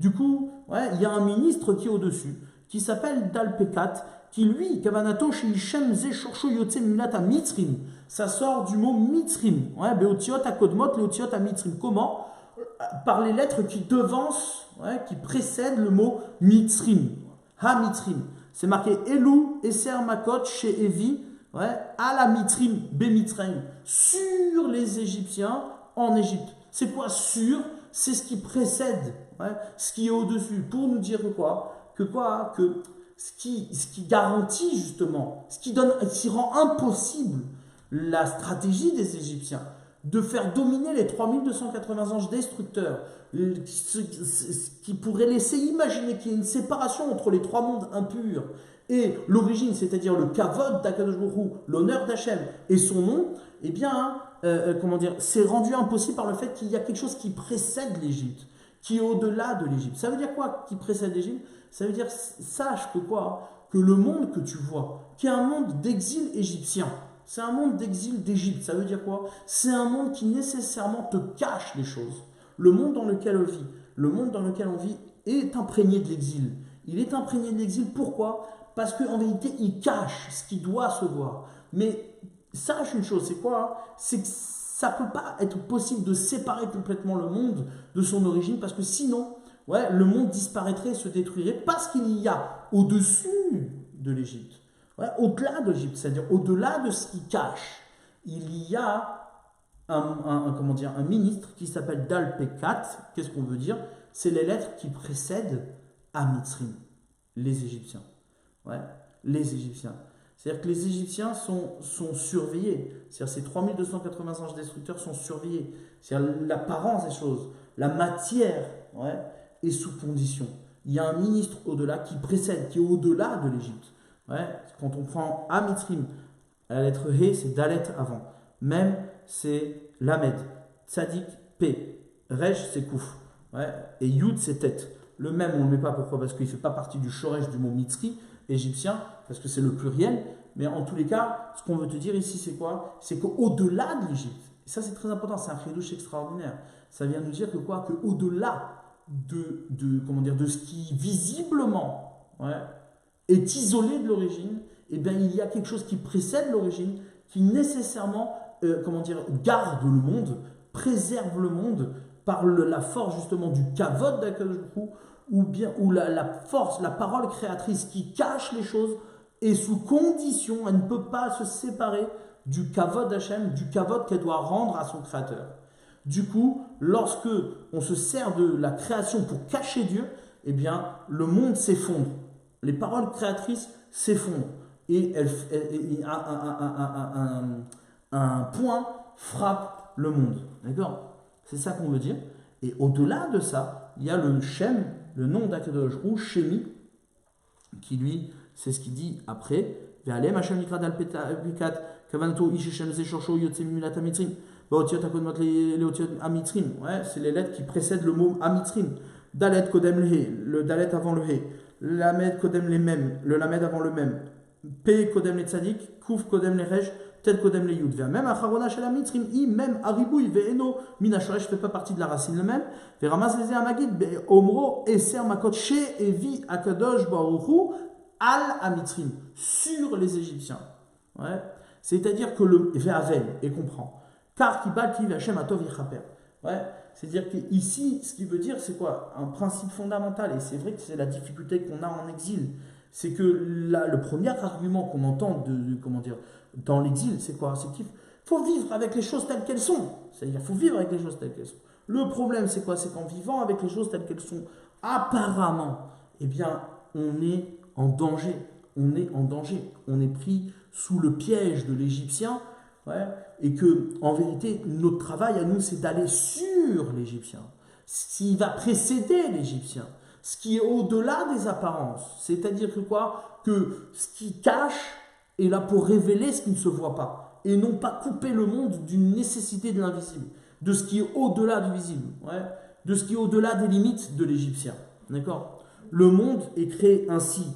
Du coup, ouais, il y a un ministre qui est au-dessus, qui s'appelle Dal Pekat, qui lui, Kavanato Sheishem Ze Shorsho Yotze Minata Mitzrim, ça sort du mot Mitzrim, ouais, Beotiot Akodmot, Leotiot à Mitzrim. Comment? Par les lettres qui devancent, ouais, qui précèdent le mot Mitzrim, Ha Mitzrim. C'est marqué Elou, Eser Makot, chez Evi, ouais, à la Mitzrim, Bemitzrim, sur les Égyptiens en Égypte. C'est quoi sur? C'est ce qui précède, ouais, ce qui est au-dessus, pour nous dire que ce qui garantit justement, ce qui rend impossible la stratégie des Égyptiens de faire dominer les 3280 anges destructeurs, ce qui pourrait laisser imaginer qu'il y ait une séparation entre les trois mondes impurs et l'origine, c'est-à-dire le kavod d'Akadosh Baruch Hu, l'honneur d'Hachem et son nom, eh bien, c'est rendu impossible par le fait qu'il y a quelque chose qui précède l'Égypte, qui est au-delà de l'Égypte. Ça veut dire quoi qui précède l'Égypte? Ça veut dire, sache que le monde que tu vois, qui est un monde d'exil égyptien, c'est un monde d'exil d'Égypte. Ça veut dire quoi? C'est un monde qui nécessairement te cache les choses. Le monde dans lequel on vit est imprégné de l'exil. Il est imprégné de l'exil, pourquoi? Parce qu'en vérité, il cache ce qui doit se voir. Mais sache une chose, c'est quoi? C'est que ça ne peut pas être possible de séparer complètement le monde de son origine, parce que sinon, ouais, le monde disparaîtrait et se détruirait, parce qu'il y a au-dessus de l'Égypte, ouais, au-delà de l'Égypte, c'est-à-dire au-delà de ce qui cache, il y a un ministre qui s'appelle Dal Pekat. Qu'est-ce qu'on veut dire? C'est les lettres qui précèdent à Mitzrim, les Égyptiens. Ouais, les Égyptiens. C'est-à-dire que les Égyptiens sont surveillés. C'est-à-dire ces 3280 anges destructeurs sont surveillés. C'est-à-dire l'apparence des choses, la matière, ouais, est sous condition. Il y a un ministre au-delà qui précède, qui est au-delà de l'Égypte. Ouais, quand on prend Amitzrim, la lettre He, c'est Dalet avant. Mem, c'est Lamed. Tzadik, P. Resh, c'est Kouf. Ouais, et Yud, c'est tête. Le même, on ne le met pas. Pourquoi? Parce qu'il ne fait pas partie du shoresh du mot Mitzri, égyptien, parce que c'est le pluriel. Mais en tous les cas, ce qu'on veut te dire ici, c'est quoi? C'est qu'au-delà de l'Égypte, et ça c'est très important, c'est un chidouche extraordinaire. Ça vient nous dire que au-delà de ce qui visiblement, ouais, est isolé de l'origine, eh bien, il y a quelque chose qui précède l'origine, qui nécessairement garde le monde, préserve le monde par la force justement du kavod d'Akadosh Baruch Hu, ou la force, la parole créatrice qui cache les choses, et sous condition, elle ne peut pas se séparer du kavod d'Hachem, du kavod qu'elle doit rendre à son créateur. Du coup, lorsque on se sert de la création pour cacher Dieu, eh bien, le monde s'effondre. Les paroles créatrices s'effondrent. Et un point frappe le monde. D'accord? C'est ça qu'on veut dire. Et au-delà de ça, il y a le Shem, le nom d'Akadosh ou Shemi, qui lui, c'est ce qu'il dit après. Ve'alem Hashem nikra dal pekat kavanto ish Hashem ze shorsho yotze milat amitzrim baotiot akodmot leotiot amitzrim. Ouais, c'est les lettres qui précèdent le mot amitzrim. Dalet kodem le he, le dalet avant le he. Lamed kodem les mêmes, le lamed avant le même. P kodem les tzadik, kouf kodem les rej, tel kodem les yud. Même acharona shel amitzrim, même aribouy ve'eno minashoresh fait pas partie de la racine le même. Ve'ramaz leze amagid omro eser makot she evi akadosh baruch hu al amitzrim, sur les Égyptiens. Ouais. C'est-à-dire que le ve'avel, et comprend. Car ki bal ki v'Hashem atov yichaper. Ouais. C'est-à-dire qu'ici, ce qu'il veut dire, c'est quoi? Un principe fondamental, et c'est vrai que c'est la difficulté qu'on a en exil, c'est que le premier argument qu'on entend dans l'exil, c'est quoi? C'est qu'il faut vivre avec les choses telles qu'elles sont. C'est-à-dire qu'il faut vivre avec les choses telles qu'elles sont. Le problème, c'est quoi? C'est qu'en vivant avec les choses telles qu'elles sont, apparemment, eh bien, on est en danger. On est en danger. On est pris sous le piège de l'Égyptien. Ouais, et que, en vérité, notre travail à nous, c'est d'aller sur l'Égyptien, ce qui va précéder l'Égyptien, ce qui est au-delà des apparences. C'est-à-dire que ce qui cache est là pour révéler ce qui ne se voit pas, et non pas couper le monde d'une nécessité de l'invisible, de ce qui est au-delà du visible, ouais, de ce qui est au-delà des limites de l'Égyptien. D'accord? Le monde est créé ainsi.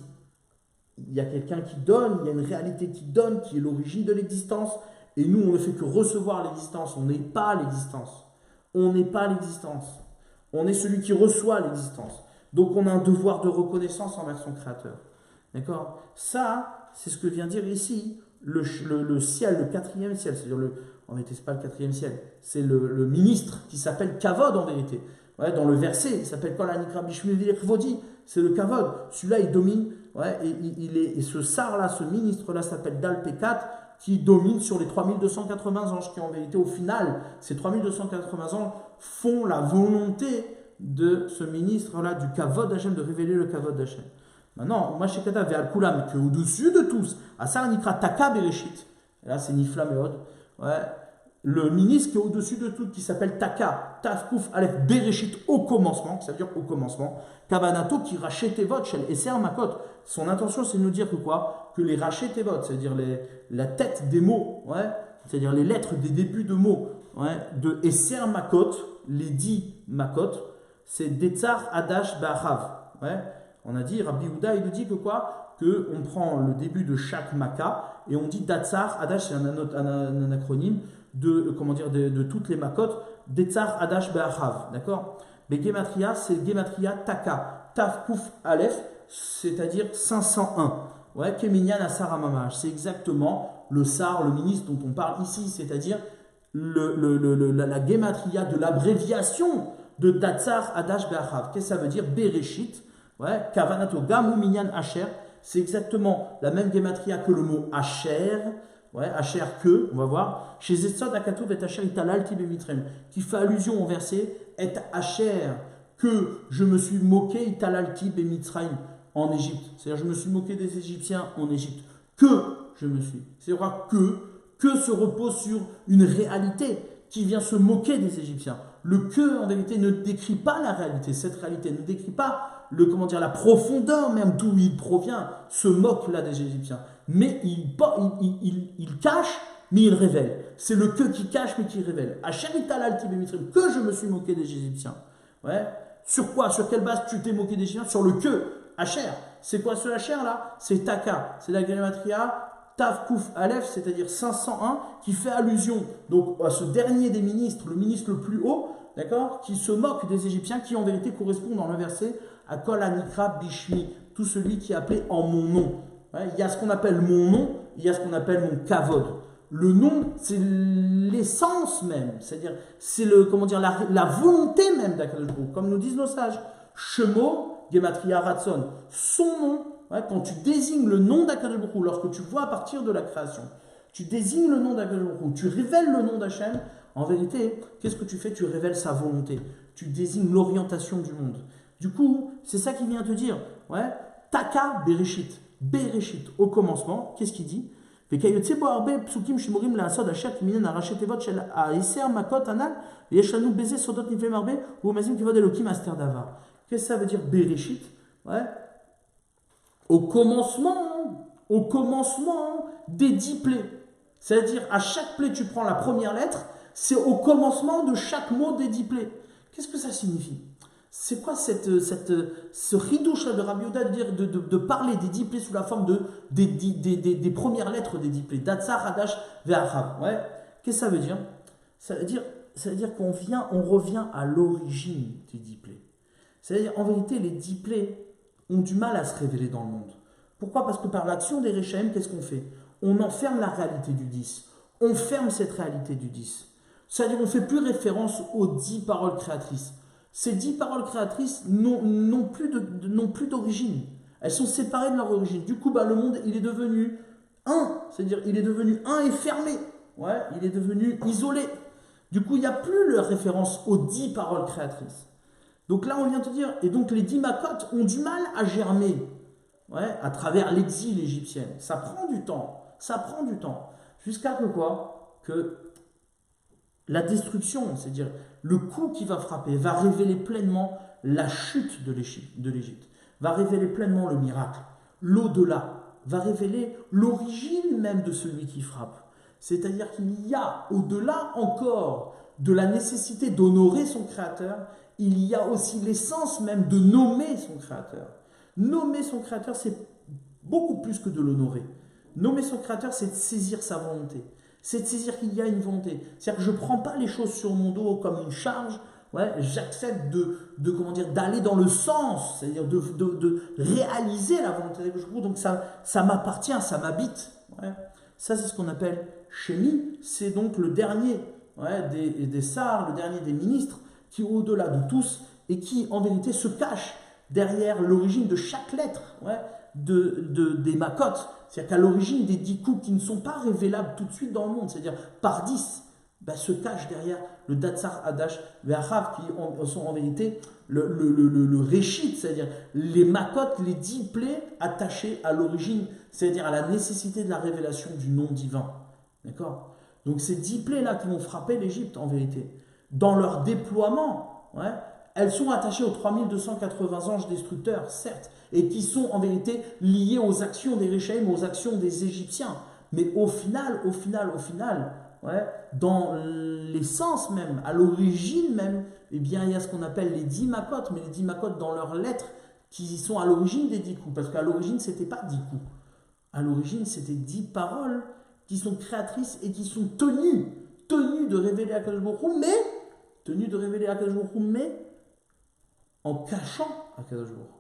il y a quelqu'un qui donne, il y a une réalité qui donne, qui est l'origine de l'existence, et nous, on ne fait que recevoir l'existence, on n'est pas l'existence. On n'est pas l'existence. On est celui qui reçoit l'existence. Donc on a un devoir de reconnaissance envers son Créateur. D'accord? Ça, c'est ce que vient dire ici le ciel, le quatrième ciel. C'est-à-dire, en vérité, ce n'est pas le quatrième ciel, c'est le ministre qui s'appelle Kavod en vérité. Ouais, dans le verset, il s'appelle Kol Hanikra Bishmi Vodi, c'est le Kavod. Celui-là, il domine, ouais, et ce sar-là, ce ministre-là s'appelle Dal Pekat, qui domine sur les 3280 anges, qui en vérité, au final, ces 3280 anges font la volonté de ce ministre-là, du Kavod Hashem, de révéler le Kavod Hashem. Maintenant, Mashekata Ve'al Kulam, que au-dessus de tous, Asar Nikra Taka Bereshit, et là c'est Nifla Meod, ouais, le ministre qui est au-dessus de tout, qui s'appelle Taka, Tafkouf Aleph Bereshit, au commencement, ça veut dire au commencement, Kavanato qui rachetevot shel Eser Makot. Son intention c'est de nous dire que quoi? Que les rachetevot, c'est-à-dire la tête des mots, ouais, c'est-à-dire les lettres des débuts de mots, ouais, de Eser Makot, les 10 Makot, c'est Detzar Adash Ba'achav, ouais. On a dit, Rabbi Houda, il nous dit que quoi? Qu'on prend le début de chaque Maka et on dit Datsar, Adash, c'est un acronyme de, comment dire, de toutes les Makot, Detzar, Adash, Be'achav, d'accord? Mais Gematria, c'est Gematria Taka, Taf, Kouf, Aleph, c'est-à-dire 501. Ouais, Keminyan, Asar, Amamash. C'est exactement le Sar, le ministre dont on parle ici, c'est-à-dire la Gematria de l'abréviation de Datsar, Adash, Be'achav. Qu'est-ce que ça veut dire? Bereshit. Ouais, Kavanato Gamu Minyan Asher, c'est exactement la même gématria que le mot Asher, ouais, Asher que, on va voir, chez Zetzod Akatov et Asher Italal Tibemitrem, qui fait allusion au verset et Asher, que je me suis moqué Italal Tibemitrem en Égypte, c'est-à-dire je me suis moqué des Égyptiens en Égypte, que je me suis, c'est-à-dire que se repose sur une réalité qui vient se moquer des Égyptiens. Le que, en vérité, ne décrit pas la réalité. Cette réalité ne décrit pas la profondeur même d'où il provient, se moque là des Égyptiens. Mais il cache, mais il révèle. C'est le que qui cache, mais qui révèle. Que je me suis moqué des Égyptiens. Ouais. Sur quoi? Sur quelle base tu t'es moqué des Égyptiens? Sur le que. Asher. C'est quoi ce Asher là? C'est Taka. C'est la gématria Tav Kouf Aleph, c'est-à-dire 501, qui fait allusion donc à ce dernier des ministres, le ministre le plus haut, d'accord, qui se moque des Égyptiens, qui en vérité correspond dans le verset à Kol Hanikra Bishmi, tout celui qui est appelé en mon nom. Ouais, il y a ce qu'on appelle mon nom, il y a ce qu'on appelle mon kavod. Le nom, c'est l'essence même, c'est-à-dire c'est la volonté même d'Akadosh Baruch Hu, comme nous disent nos sages. Shemo Gematria Ratson, son nom. Ouais, quand tu désignes le nom d'Akadosh Baruch Hu, lorsque tu vois à partir de la création, tu désignes le nom d'Akadosh Baruch Hu, tu révèles le nom d'Hachem, en vérité, qu'est-ce que tu fais? Tu révèles sa volonté, tu désignes l'orientation du monde. Du coup, c'est ça qu'il vient te dire. Ouais, Taka Bereshit, Bereshit, au commencement, qu'est-ce qu'il dit? Qu'est-ce que ça veut dire Bereshit? Ouais. Au commencement des 10 plaies. C'est-à-dire, à chaque plaie, tu prends la première lettre, c'est au commencement de chaque mot des 10 plaies. Qu'est-ce que ça signifie? C'est quoi ce ridouche de Rabbi Houda de parler des 10 plaies sous la forme des premières lettres des 10 plaies? Datsar, Hadash, Ve'achav. Ouais. Qu'est-ce que ça veut dire? Ça veut dire qu'on revient à l'origine des 10 plaies. C'est-à-dire, en vérité, les 10 plaies ont du mal à se révéler dans le monde. Pourquoi? Parce que par l'action des Réchaim, qu'est-ce qu'on fait? On enferme la réalité du 10. On ferme cette réalité du 10. C'est-à-dire qu'on ne fait plus référence aux 10 paroles créatrices. Ces 10 paroles créatrices n'ont plus d'origine. Elles sont séparées de leur origine. Du coup, le monde, il est devenu un. C'est-à-dire, il est devenu un et fermé. Ouais, il est devenu isolé. Du coup, il n'y a plus la référence aux 10 paroles créatrices. Donc là, on vient te dire, et donc les 10 Makot ont du mal à germer, ouais, à travers l'exil égyptien. Ça prend du temps, jusqu'à que quoi? Que la destruction, c'est-à-dire le coup qui va frapper, va révéler pleinement la chute de l'Égypte, va révéler pleinement le miracle, l'au-delà, va révéler l'origine même de celui qui frappe. C'est-à-dire qu'il y a, au-delà encore de la nécessité d'honorer son Créateur, il y a aussi l'essence même de nommer son Créateur. Nommer son Créateur, c'est beaucoup plus que de l'honorer. Nommer son créateur, c'est de saisir sa volonté. C'est de saisir qu'il y a une volonté. C'est-à-dire que je ne prends pas les choses sur mon dos comme une charge. Ouais, j'accepte comment dire, d'aller dans le sens, c'est-à-dire de réaliser la volonté d'Akadosh. Donc ça m'appartient, ça m'habite. Ouais. Ça, c'est ce qu'on appelle Shemi. C'est donc le dernier des sars, le dernier des ministres, qui est au-delà de tous et qui, en vérité, se cache derrière l'origine de chaque lettre des Makot. C'est-à-dire qu'à l'origine des 10 coups qui ne sont pas révélables tout de suite dans le monde, c'est-à-dire par 10, se cache derrière le Datsar Hadash Ve'achav, qui sont en vérité le Réchit, c'est-à-dire les Makot, les 10 plaies attachées à l'origine, c'est-à-dire à la nécessité de la révélation du nom divin. D'accord ? Donc ces 10 plaies-là qui vont frapper l'Égypte, en vérité, dans leur déploiement, elles sont attachées aux 3280 anges destructeurs, certes, et qui sont en vérité liées aux actions des Réchaïm, aux actions des Égyptiens. Mais au final, dans l'essence même, à l'origine même, eh bien, il y a ce qu'on appelle les 10 Makot, mais les 10 Makot dans leurs lettres qui sont à l'origine des 10 coups, parce qu'à l'origine, ce n'était pas 10 coups. À l'origine, c'était 10 paroles qui sont créatrices et qui sont tenues de révéler Akadosh Baruch Hu, mais en cachant Akadosh Baruch Hu.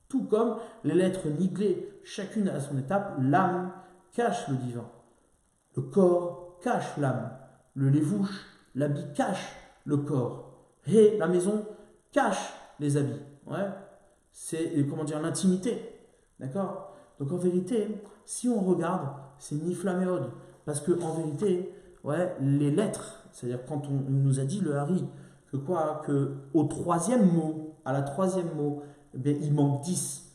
Tout comme les lettres niglées, chacune à son étape, l'âme cache le divin, le corps cache l'âme, le lévouche, l'habit cache le corps, et la maison cache les habits. C'est l'intimité. D'accord ? Donc en vérité, si on regarde, c'est Niflaméod. Parce que en vérité, les lettres, c'est-à-dire quand on nous a dit le Hari, que au troisième mot, à la troisième mot, il manque 10.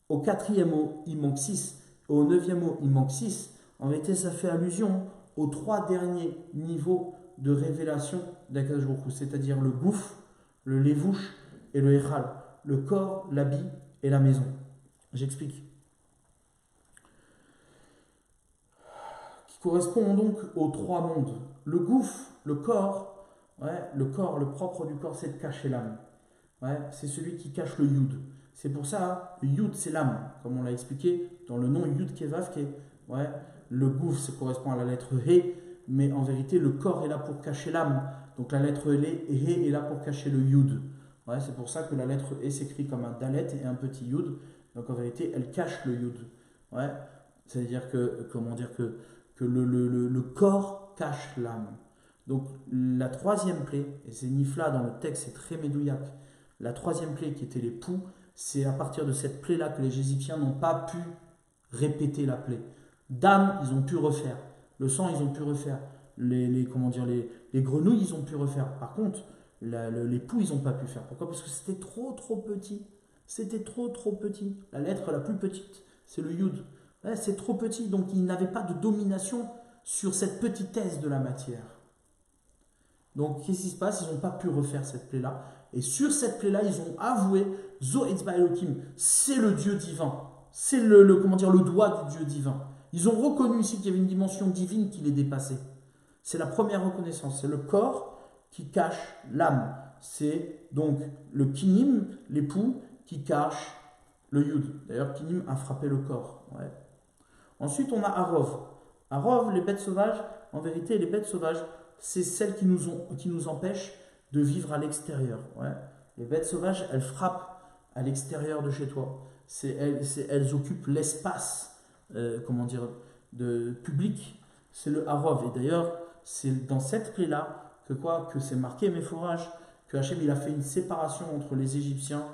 Au quatrième mot, il manque 6. Au neuvième mot, il manque 6. En vérité, ça fait allusion aux 3 derniers niveaux de révélation d'Akadosh Baruch Hu, c'est-à-dire le gouffre, le lévouche et le echal, le corps, l'habit et la maison. J'explique. Qui correspond donc aux 3 mondes. Le gouffre, le corps, le propre du corps, c'est de cacher l'âme. C'est celui qui cache le yud. C'est pour ça, le yud, c'est l'âme, comme on l'a expliqué dans le nom yud kevav. Le gouffre, ça correspond à la lettre he, mais en vérité, le corps est là pour cacher l'âme. Donc la lettre he est là pour cacher le yud. C'est pour ça que la lettre e s'écrit comme un dalet et un petit yud. Donc en vérité, elle cache le yud. C'est-à-dire que le corps cache l'âme. Donc la troisième plaie, et c'est Nifla dans le texte, c'est très médouillac, la troisième plaie qui était les poux, c'est à partir de cette plaie-là que les Égyptiens n'ont pas pu répéter la plaie. Dame, ils ont pu refaire. Le sang, ils ont pu refaire. Les grenouilles, ils ont pu refaire. Par contre, les poux, ils n'ont pas pu faire. Pourquoi ? Parce que c'était trop petit. C'était trop petit. La lettre la plus petite, c'est le yud. C'est trop petit, donc ils n'avaient pas de domination sur cette petitesse de la matière. Donc, qu'est-ce qui se passe ? Ils n'ont pas pu refaire cette plaie-là. Et sur cette plaie-là, ils ont avoué Zo Etzba Elohim, c'est le Dieu divin. C'est le doigt du Dieu divin. Ils ont reconnu ici qu'il y avait une dimension divine qui les dépassait. C'est la première reconnaissance. C'est le corps qui cache l'âme. C'est donc le kinim, l'époux, qui cache le yud. D'ailleurs, kinim a frappé le corps. Ensuite, on a Arov. Arov, les bêtes sauvages, en vérité, les bêtes sauvages, c'est celles qui nous empêchent de vivre à l'extérieur. Les bêtes sauvages, elles frappent à l'extérieur de chez toi. Elles occupent l'espace, de public. C'est le Arov. Et d'ailleurs, c'est dans cette plaie-là que c'est marqué Méphorage, que Hachem il a fait une séparation entre les Égyptiens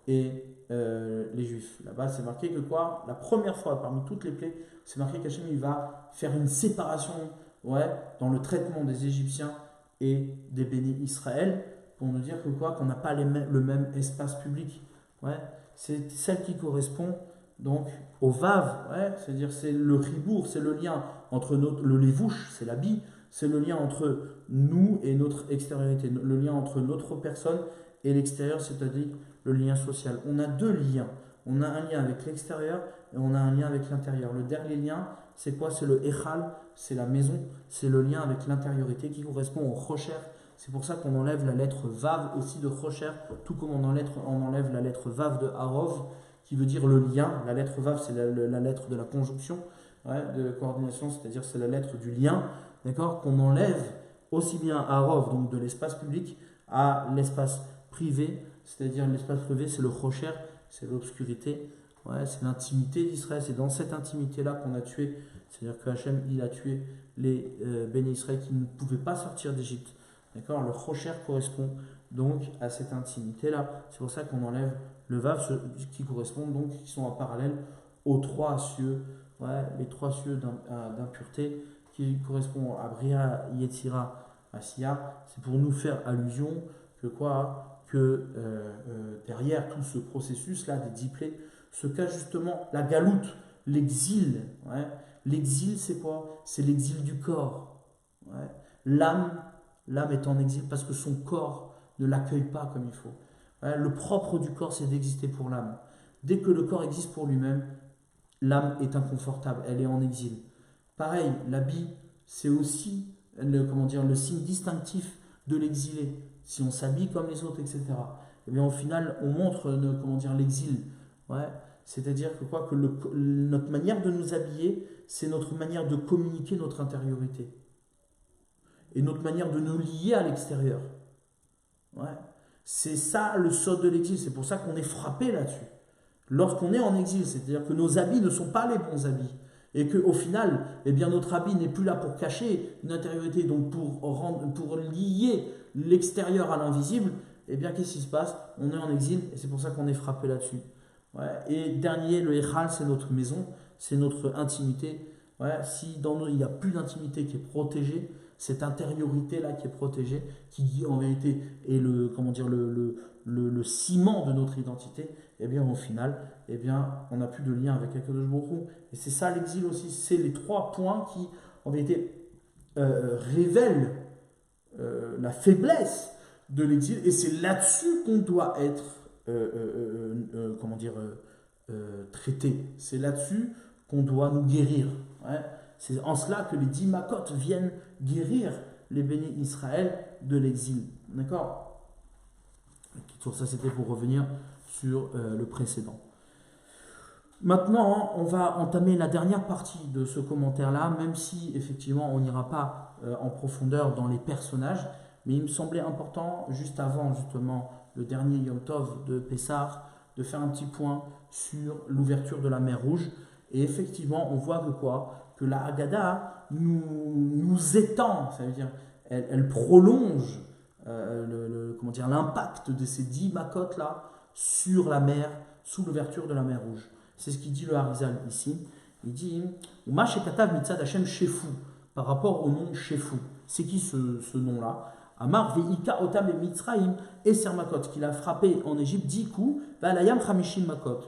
et les Juifs. Là-bas, c'est marqué que la première fois parmi toutes les plaies, c'est marqué qu'Hachem il va faire une séparation dans le traitement des Égyptiens et des bénis Israël, pour nous dire qu'on n'a pas le même espace public. C'est celle qui correspond donc au Vav, c'est-à-dire c'est le ribour, c'est le lien entre le lévouche, c'est l'habit, c'est le lien entre nous et notre extériorité, le lien entre notre personne et l'extérieur, c'est-à-dire le lien social. On a 2 liens. On a un lien avec l'extérieur et on a un lien avec l'intérieur. Le dernier lien, c'est quoi ? C'est le Echal, c'est la maison, c'est le lien avec l'intériorité qui correspond au Rocher. C'est pour ça qu'on enlève la lettre Vav aussi de Rocher, tout comme on enlève la lettre Vav de Harov, qui veut dire le lien. La lettre Vav, c'est la lettre de la conjonction, de coordination, c'est-à-dire c'est la lettre du lien, d'accord, qu'on enlève aussi bien à Rov, donc de l'espace public, à l'espace privé, c'est-à-dire l'espace privé, c'est le Rocher, c'est l'obscurité, c'est l'intimité d'Israël, c'est dans cette intimité-là qu'on a tué, c'est-à-dire que Hachem, il a tué les béné Israël qui ne pouvaient pas sortir d'Égypte. D'accord. Le Rocher correspond donc à cette intimité-là. C'est pour ça qu'on enlève le Vav, qui correspond donc, qui sont en parallèle aux trois cieux, les trois cieux d'impureté, qui correspondent à Bria, Yetzira, Asiya. C'est pour nous faire allusion que derrière tout ce processus-là des 10 plaies se cache justement la galoute, l'exil. L'exil, c'est quoi? C'est l'exil du corps. L'âme est en exil parce que son corps ne l'accueille pas comme il faut. Le propre du corps, c'est d'exister pour l'âme. Dès que le corps existe pour lui-même, l'âme est inconfortable, elle est en exil. Pareil, l'habit, c'est aussi le signe distinctif de l'exilé. Si on s'habille comme les autres, etc., et bien au final, on montre l'exil. C'est-à-dire que notre manière de nous habiller, c'est notre manière de communiquer notre intériorité. Et notre manière de nous lier à l'extérieur. C'est ça le sort de l'exil. C'est pour ça qu'on est frappé là-dessus. Lorsqu'on est en exil, c'est-à-dire que nos habits ne sont pas les bons habits. Et qu'au final, notre habit n'est plus là pour cacher une intériorité, donc pour lier l'extérieur à l'invisible, qu'est-ce qui se passe? On est en exil et c'est pour ça qu'on est frappé là-dessus. Et dernier, le Echal, c'est notre maison, c'est notre intimité. Si dans nous, il n'y a plus d'intimité qui est protégée, cette intériorité-là qui est protégée, qui en vérité est le ciment de notre identité, au final, on n'a plus de lien avec Akadosh Baruch Hu. Et c'est ça l'exil aussi, c'est les 3 points qui, en vérité, révèlent la faiblesse de l'exil, et c'est là-dessus qu'on doit être traité. C'est là-dessus qu'on doit nous guérir. C'est en cela que les 10 Makot viennent guérir les bénis Israël de l'exil. D'accord? Ça, c'était pour revenir sur le précédent. Maintenant, on va entamer la dernière partie de ce commentaire-là, même si, effectivement, on n'ira pas en profondeur dans les personnages, mais il me semblait important, juste avant, justement, le dernier Yom Tov de Pessah, de faire un petit point sur l'ouverture de la mer Rouge. Et effectivement, on voit que la Haggadah nous étend, ça veut dire, elle prolonge l'impact de ces 10 Makot là sur la mer, sous l'ouverture de la mer Rouge. C'est ce qu'il dit le Harizal ici. Il dit Uma shekatav mitzad Hashem Shefu, par rapport au nom Shefu. C'est qui ce nom-là? Amar ve'ika otam et Mitzraim eser Makot, qu'il a frappé en Égypte 10 coups, ve'alayam chamishim Makot.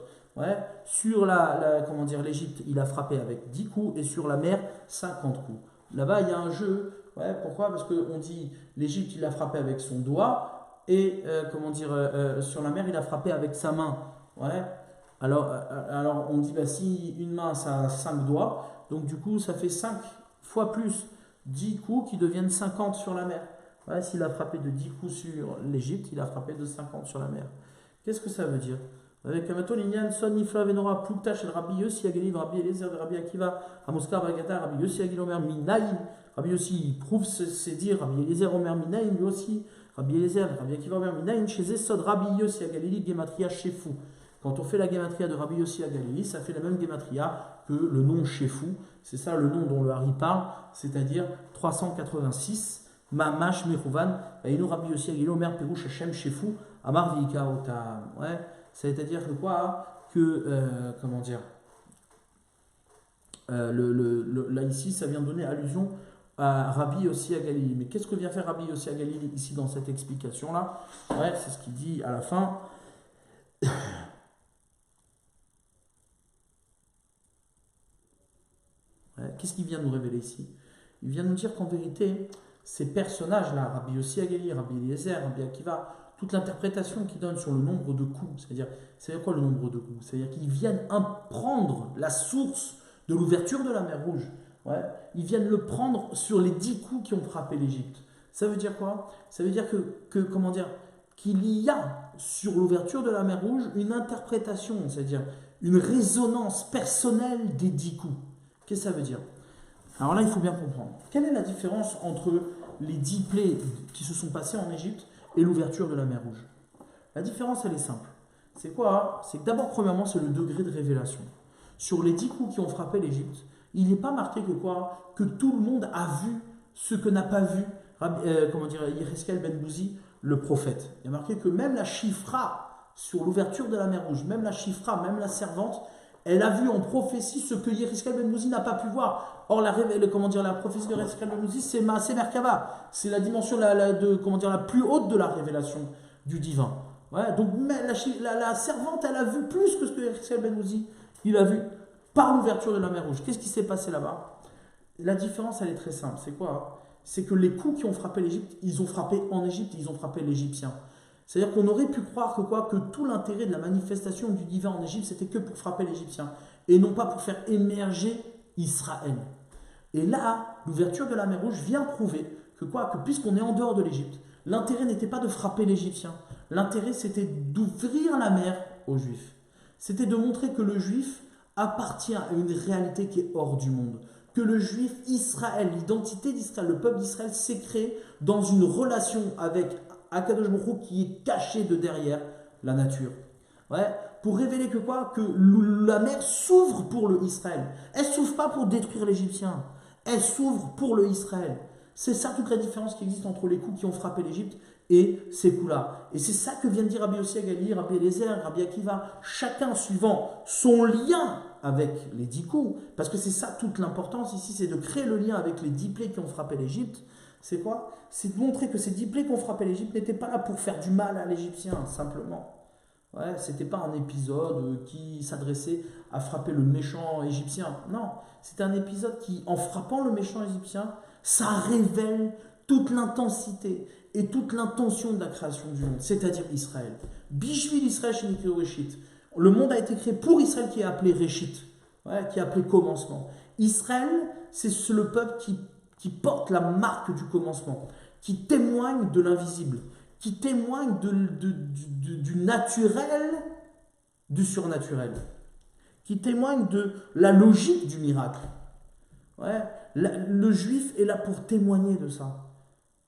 Sur l'Égypte, il a frappé avec 10 coups, et sur la mer, 50 coups. Là-bas, il y a un jeu. Pourquoi? Parce qu'on dit l'Égypte, il a frappé avec son doigt, et sur la mer, il a frappé avec sa main. Alors on dit, si une main, ça a 5 doigts, donc du coup, ça fait 5 fois plus 10 coups qui deviennent 50 sur la mer. S'il a frappé de 10 coups sur l'Égypte, il a frappé de 50 sur la mer. Qu'est-ce que ça veut dire? Avec Amato Linyan, Son Nifla Venora, Plukta Shel Rabbi Yossi Ageli, Rabbi Eliezer, Rabbi Akiva, Amoskar Bagata, Rabbi Yossi Ageli Omer Minaïn. Rabbi Yossi prouve ses dires, Rabbi Eliezer Omer Minaïn, lui aussi. Rabbi Eliezer, Rabbi Akiva Omer Minaïn, chez Esod, Rabbi Yossi Agalili, Gematria Shefu. Quand on fait la Gematria de Rabbi Yossi Agalili, ça fait la même Gematria que le nom Shefu. C'est ça le nom dont le Hari parle, c'est-à-dire 386. Mamash Mechouvan, Aïnou Rabbi Yossi Ageli Omer Perouche Hashem Shefu, Amar Vika Otam. C'est-à-dire que là ici, ça vient donner allusion à Rabbi Yossi Agalili. Mais qu'est-ce que vient faire Rabbi Yossi Agalili ici dans cette explication-là? C'est ce qu'il dit à la fin. Qu'est-ce qu'il vient nous révéler ici? Il vient nous dire qu'en vérité, ces personnages-là, Rabbi Yossi Agalili, Rabbi Eliezer, Rabbi Akiva, toute l'interprétation qu'ils donnent sur le nombre de coups, c'est-à-dire quoi le nombre de coups? C'est-à-dire qu'ils viennent prendre la source de l'ouverture de la mer Rouge. Ils viennent le prendre sur les 10 coups qui ont frappé l'Égypte. Ça veut dire quoi? Ça veut dire qu'il y a sur l'ouverture de la mer Rouge une interprétation, c'est-à-dire une résonance personnelle des 10 coups. Qu'est-ce que ça veut dire? Alors là, il faut bien comprendre. Quelle est la différence entre les 10 plaies qui se sont passées en Égypte et l'ouverture de la mer Rouge? La différence, elle est simple. C'est quoi? C'est que d'abord, premièrement, c'est le degré de révélation. Sur les 10 coups qui ont frappé l'Égypte, il n'est pas marqué que quoi? Que tout le monde a vu ce que n'a pas vu Yehezkel ben Bouzi, le prophète. Il y a marqué que même la Chifra, sur l'ouverture de la mer Rouge, même la Chifra, même la servante, elle a vu en prophétie ce que Yehezkel ben Bouzi n'a pas pu voir. Or, la prophétie de Yehezkel ben Bouzi, c'est Maaseh Merkava. C'est la dimension la plus haute de la révélation du divin. Ouais, donc la servante, elle a vu plus que ce que Yehezkel ben Bouzi il a vu par l'ouverture de la mer Rouge. Qu'est-ce qui s'est passé là-bas? La différence, elle est très simple. C'est quoi? C'est que les coups qui ont frappé l'Égypte, ils ont frappé en Égypte, ils ont frappé l'Égyptien. C'est-à-dire qu'on aurait pu croire que tout l'intérêt de la manifestation du divin en Égypte, c'était que pour frapper l'Égyptien, et non pas pour faire émerger Israël. Et là, l'ouverture de la mer Rouge vient prouver que puisqu'on est en dehors de l'Égypte, l'intérêt n'était pas de frapper l'Égyptien. L'intérêt, c'était d'ouvrir la mer aux Juifs. C'était de montrer que le Juif appartient à une réalité qui est hors du monde. Que le Juif, Israël, l'identité d'Israël, le peuple d'Israël s'est créé dans une relation avec Akadosh Baruch Hu qui est caché de derrière la nature. Ouais, pour révéler que la mer s'ouvre pour le Israël. Elle ne s'ouvre pas pour détruire l'Égyptien. Elle s'ouvre pour le Israël. C'est ça toute la différence qui existe entre les coups qui ont frappé l'Égypte et ces coups-là. Et c'est ça que vient de dire Rabbi Yossi Agali, Rabbi Eliezer, Rabbi Akiva, chacun suivant son lien avec les 10 coups, parce que c'est ça toute l'importance ici, c'est de créer le lien avec les 10 plaies qui ont frappé l'Égypte. C'est quoi? C'est de montrer que ces 10 plaies qui ont frappé l'Égypte n'étaient pas là pour faire du mal à l'Égyptien, simplement. Ouais, c'était pas un épisode qui s'adressait à frapper le méchant égyptien. Non, c'était un épisode qui, en frappant le méchant égyptien, ça révèle toute l'intensité et toute l'intention de la création du monde, c'est-à-dire Israël. Bishvil Israël chez Nikeo Réchit. Le monde a été créé pour Israël qui est appelé Réchit, qui est appelé commencement. Israël, c'est le peuple qui porte la marque du commencement, qui témoigne de l'invisible, qui témoigne du naturel, du surnaturel, qui témoigne de la logique du miracle. Ouais, le juif est là pour témoigner de ça.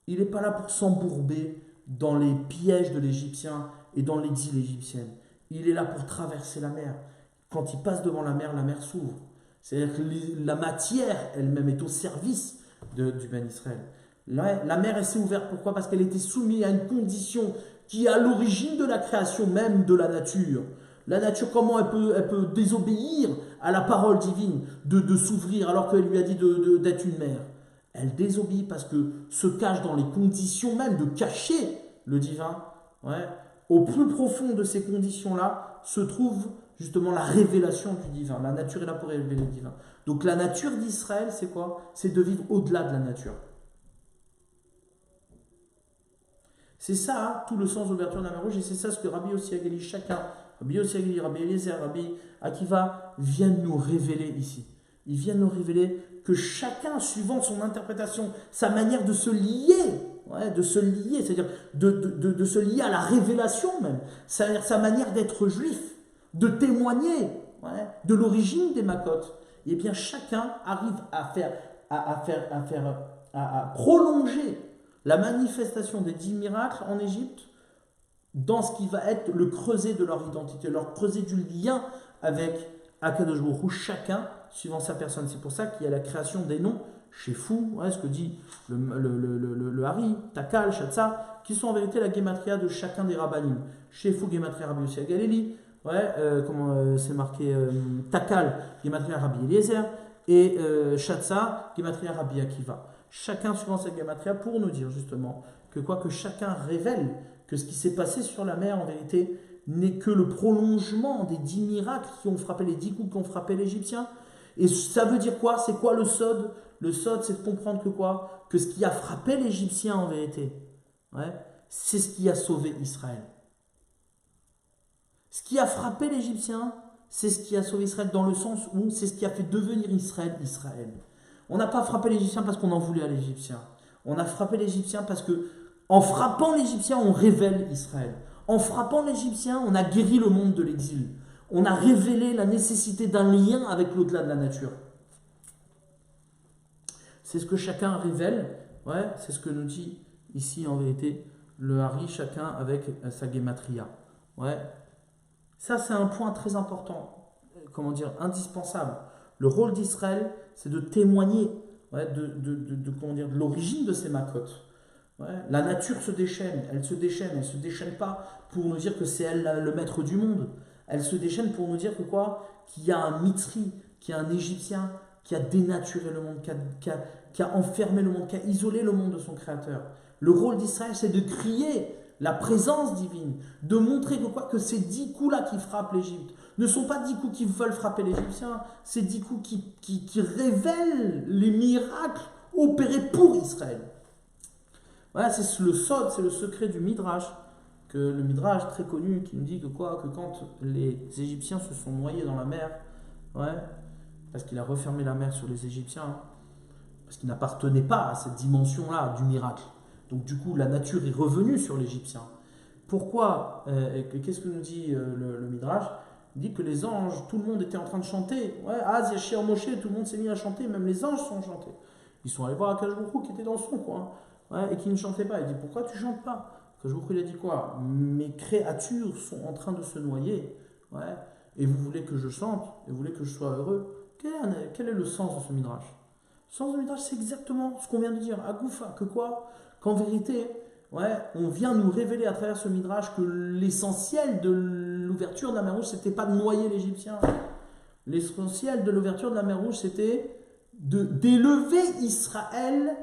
Il n'est pas là pour s'embourber dans les pièges de l'Égyptien et dans l'exil égyptien. Il est là pour traverser la mer. Quand il passe devant la mer s'ouvre. C'est-à-dire que la matière elle-même est au service du Ben Israël. La mer, elle s'est ouverte. Pourquoi? Parce qu'elle était soumise à une condition qui est à l'origine de la création même de la nature. La nature, comment elle peut désobéir à la parole divine de s'ouvrir alors qu'elle lui a dit d'être une mer? Elle désobéit parce que se cache dans les conditions même de cacher le divin. Ouais. Au plus profond de ces conditions-là se trouve justement la révélation du divin. La nature est là pour révéler le divin. Donc la nature d'Israël, c'est quoi? C'est de vivre au-delà de la nature. C'est ça, tout le sens de l'ouverture de la mer Rouge, et c'est ça ce que Rabbi Yossi Agali, chacun, Rabbi Yossi Agali, Rabbi Eliezer, Rabbi Akiva, viennent nous révéler ici. Ils viennent nous révéler que chacun, suivant son interprétation, sa manière de se lier, c'est-à-dire de se lier à la révélation même, sa manière d'être juif, de témoigner de l'origine des Makot, et bien chacun arrive à prolonger la manifestation des 10 miracles en Égypte dans ce qui va être le creuset de leur identité, leur creuset du lien avec Akadosh Baruch Hu, chacun suivant sa personne. C'est pour ça qu'il y a la création des noms chez Fou, ce que dit le Hari, Takal, Shatsa, qui sont en vérité la gématria de chacun des rabbanim. Chez Fou, gématria Rabbi Yossi Agaleli, c'est marqué Takal, gématria Rabbi Eliezer, et Shatsa, gématria Rabbi Akiva. Chacun suivant sa gématria pour nous dire justement que chacun révèle que ce qui s'est passé sur la mer en vérité n'est que le prolongement des 10 miracles qui ont frappé les 10 coups qui ont frappé l'Égyptien. Et ça veut dire quoi? C'est quoi le sod? Le sod, c'est de comprendre que ce qui a frappé l'Égyptien en vérité, c'est ce qui a sauvé Israël. Ce qui a frappé l'Égyptien, c'est ce qui a sauvé Israël dans le sens où c'est ce qui a fait devenir Israël, Israël. On n'a pas frappé l'Égyptien parce qu'on en voulait à l'Égyptien. On a frappé l'Égyptien parce que, en frappant l'Égyptien, on révèle Israël. En frappant l'Égyptien, on a guéri le monde de l'exil. On a révélé la nécessité d'un lien avec l'au-delà de la nature. C'est ce que chacun révèle, ouais, c'est ce que nous dit ici en vérité le Hari, chacun avec sa gématria. Ouais. Ça c'est un point très important, comment dire, indispensable. Le rôle d'Israël, c'est de témoigner, ouais, comment dire, de l'origine de ces macotes. Ouais. La nature se déchaîne, elle se déchaîne pas pour nous dire que c'est elle le maître du monde. Elle se déchaîne pour nous dire que quoi? Qu'il y a un Mitri, qu'il y a un Égyptien qui a dénaturé le monde, qui a enfermé le monde, qui a isolé le monde de son créateur. Le rôle d'Israël, c'est de crier la présence divine, de montrer que quoi? Que ces 10 coups-là qui frappent l'Égypte ne sont pas 10 coups qui veulent frapper l'Égyptien, c'est 10 coups qui révèlent les miracles opérés pour Israël. Voilà, c'est le sod, c'est le secret du Midrash, que le Midrash très connu qui nous dit que quoi? Que quand les Égyptiens se sont noyés dans la mer, ouais, parce qu'il a refermé la mer sur les Égyptiens, parce qu'ils n'appartenaient pas à cette dimension-là du miracle. Donc du coup, la nature est revenue sur l'Égyptien. Pourquoi? Qu'est-ce que nous dit le Midrash? Il dit que les anges, tout le monde était en train de chanter. Ouais, Az Yashir Moshe, tout le monde s'est mis à chanter, même les anges sont chantés. Ils sont allés voir Akash Baruch Hu qui était dans son coin, ouais, et qui ne chantait pas. Il dit, pourquoi tu ne chantes pas? Akash Baruch Hu, il a dit quoi? Mes créatures sont en train de se noyer, ouais, et vous voulez que je chante, et vous voulez que je sois heureux. Quel est le sens de ce Midrash? Le sens du Midrash, c'est exactement ce qu'on vient de dire, à Goufa, que quoi? Qu'en vérité, ouais, on vient nous révéler à travers ce Midrash que l'essentiel de l'ouverture de la mer Rouge, c'était pas de noyer l'Égyptien. L'essentiel de l'ouverture de la mer Rouge, c'était d'élever Israël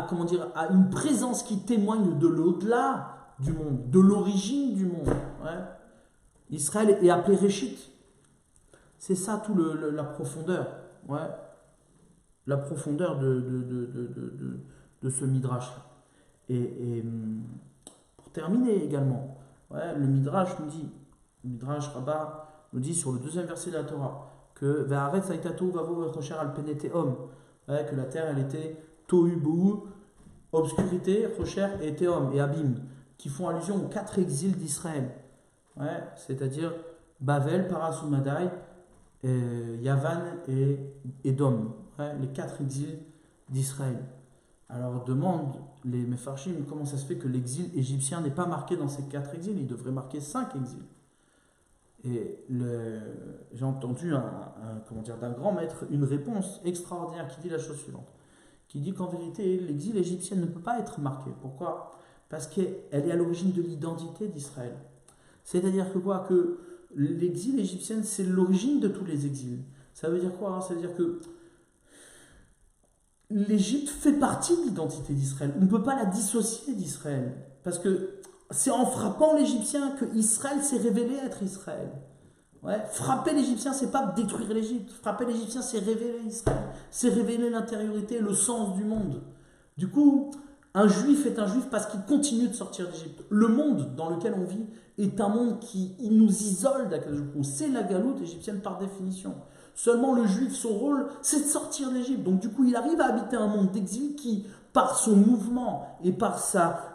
comment dire, à une présence qui témoigne de l'au-delà du monde, de l'origine du monde. Ouais. Israël est appelé Réchit. C'est ça tout la profondeur. Ouais. La profondeur de ce Midrash. Et pour terminer également, ouais, le Midrash nous dit, le Midrash Rabbah nous dit sur le 2e verset de la Torah, que que la terre elle était tohu bohu, obscurité, rocher et théom et abîme, qui font allusion aux 4 exils d'Israël, ouais, c'est-à-dire Bavel, Parasumadai, Yavan et Édom, ouais, les 4 exils d'Israël. Alors demandent les Mefarshim comment ça se fait que l'exil égyptien n'est pas marqué dans ces 4 exils, il devrait marquer 5 exils. Et j'ai entendu d'un grand maître une réponse extraordinaire qui dit la chose suivante, qui dit qu'en vérité l'exil égyptien ne peut pas être marqué. Pourquoi? Parce qu'elle est à l'origine de l'identité d'Israël. C'est-à-dire que quoi? Que l'exil égyptien c'est l'origine de tous les exils. Ça veut dire quoi? Ça veut dire que l'Égypte fait partie de l'identité d'Israël. On ne peut pas la dissocier d'Israël. Parce que c'est en frappant l'Égyptien que Israël s'est révélé être Israël. Ouais. Frapper l'Égyptien, c'est pas détruire l'Égypte. Frapper l'Égyptien, c'est révéler Israël. C'est révéler l'intériorité, le sens du monde. Du coup, un juif est un juif parce qu'il continue de sortir d'Égypte. Le monde dans lequel on vit est un monde qui nous isole d'Akadosh Baruch Hu. C'est la galoute égyptienne par définition. Seulement le juif, son rôle, c'est de sortir d'Égypte. Donc du coup, il arrive à habiter un monde d'exil qui, par son mouvement et par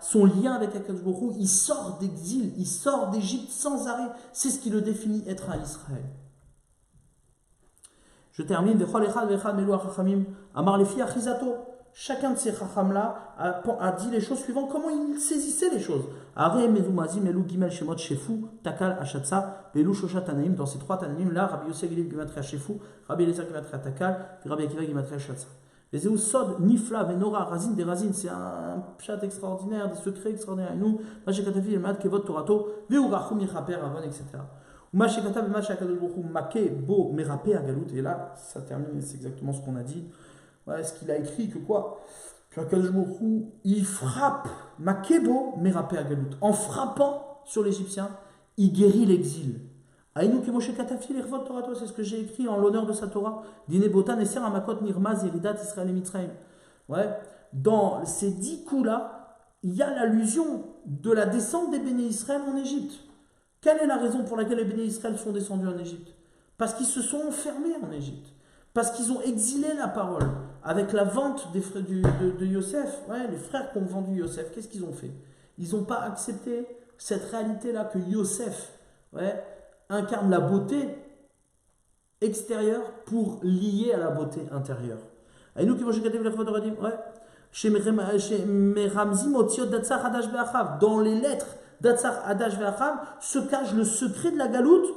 son lien avec Akadosh Baruch Hu, il sort d'exil, il sort d'Égypte sans arrêt. C'est ce qui le définit être un Israël. Je termine. Chacun de ces chacham-là a dit les choses suivantes, comment il saisissait les choses. Dans ces 3 tanaïm-là, Rabbi Yosef Gilev Gematria Shefu, Rabbi Eliezer Gematria Takal, puis Rabbi Akiva Gematria Shatsa. Les Eusod, Nifla, Venora, Razin, des Razin, c'est un chat extraordinaire, des secrets extraordinaires. Nous, Machekatafi, Mad, Kevot, Torato, Veurachum, Michaper, Avon, etc. Machekatafi, Machakadol, Make, Bo, Merape, Agalout. Et là, ça termine, c'est exactement ce qu'on a dit. Ouais, ce qu'il a écrit, que quoi? Qu'Akadosh Baruch Hu, il frappe, Makebo, Merape Agalut. En frappant sur l'Égyptien, il guérit l'exil. Aïnou Kemoshe Katafi, l'Irvot Torato, c'est ce que j'ai écrit en l'honneur de sa Torah. Dine Botan, Esser, Amakot, Nirmaz, Iridat, Israël et Mitzrayim. Ouais, dans ces 10 coups-là, il y a l'allusion de la descente des Béné Israël en Égypte. Quelle est la raison pour laquelle les Béné Israël sont descendus en Égypte? Parce qu'ils se sont enfermés en Égypte. Parce qu'ils ont exilé la parole. Avec la vente des frères de Yosef, ouais, les frères qui ont vendu Yosef, qu'est-ce qu'ils ont fait? Ils n'ont pas accepté cette réalité-là que Yosef incarne la beauté extérieure pour lier à la beauté intérieure. Et nous qui dans les lettres d'Atzar Hadash Ve'achav se cache le secret de la galoute,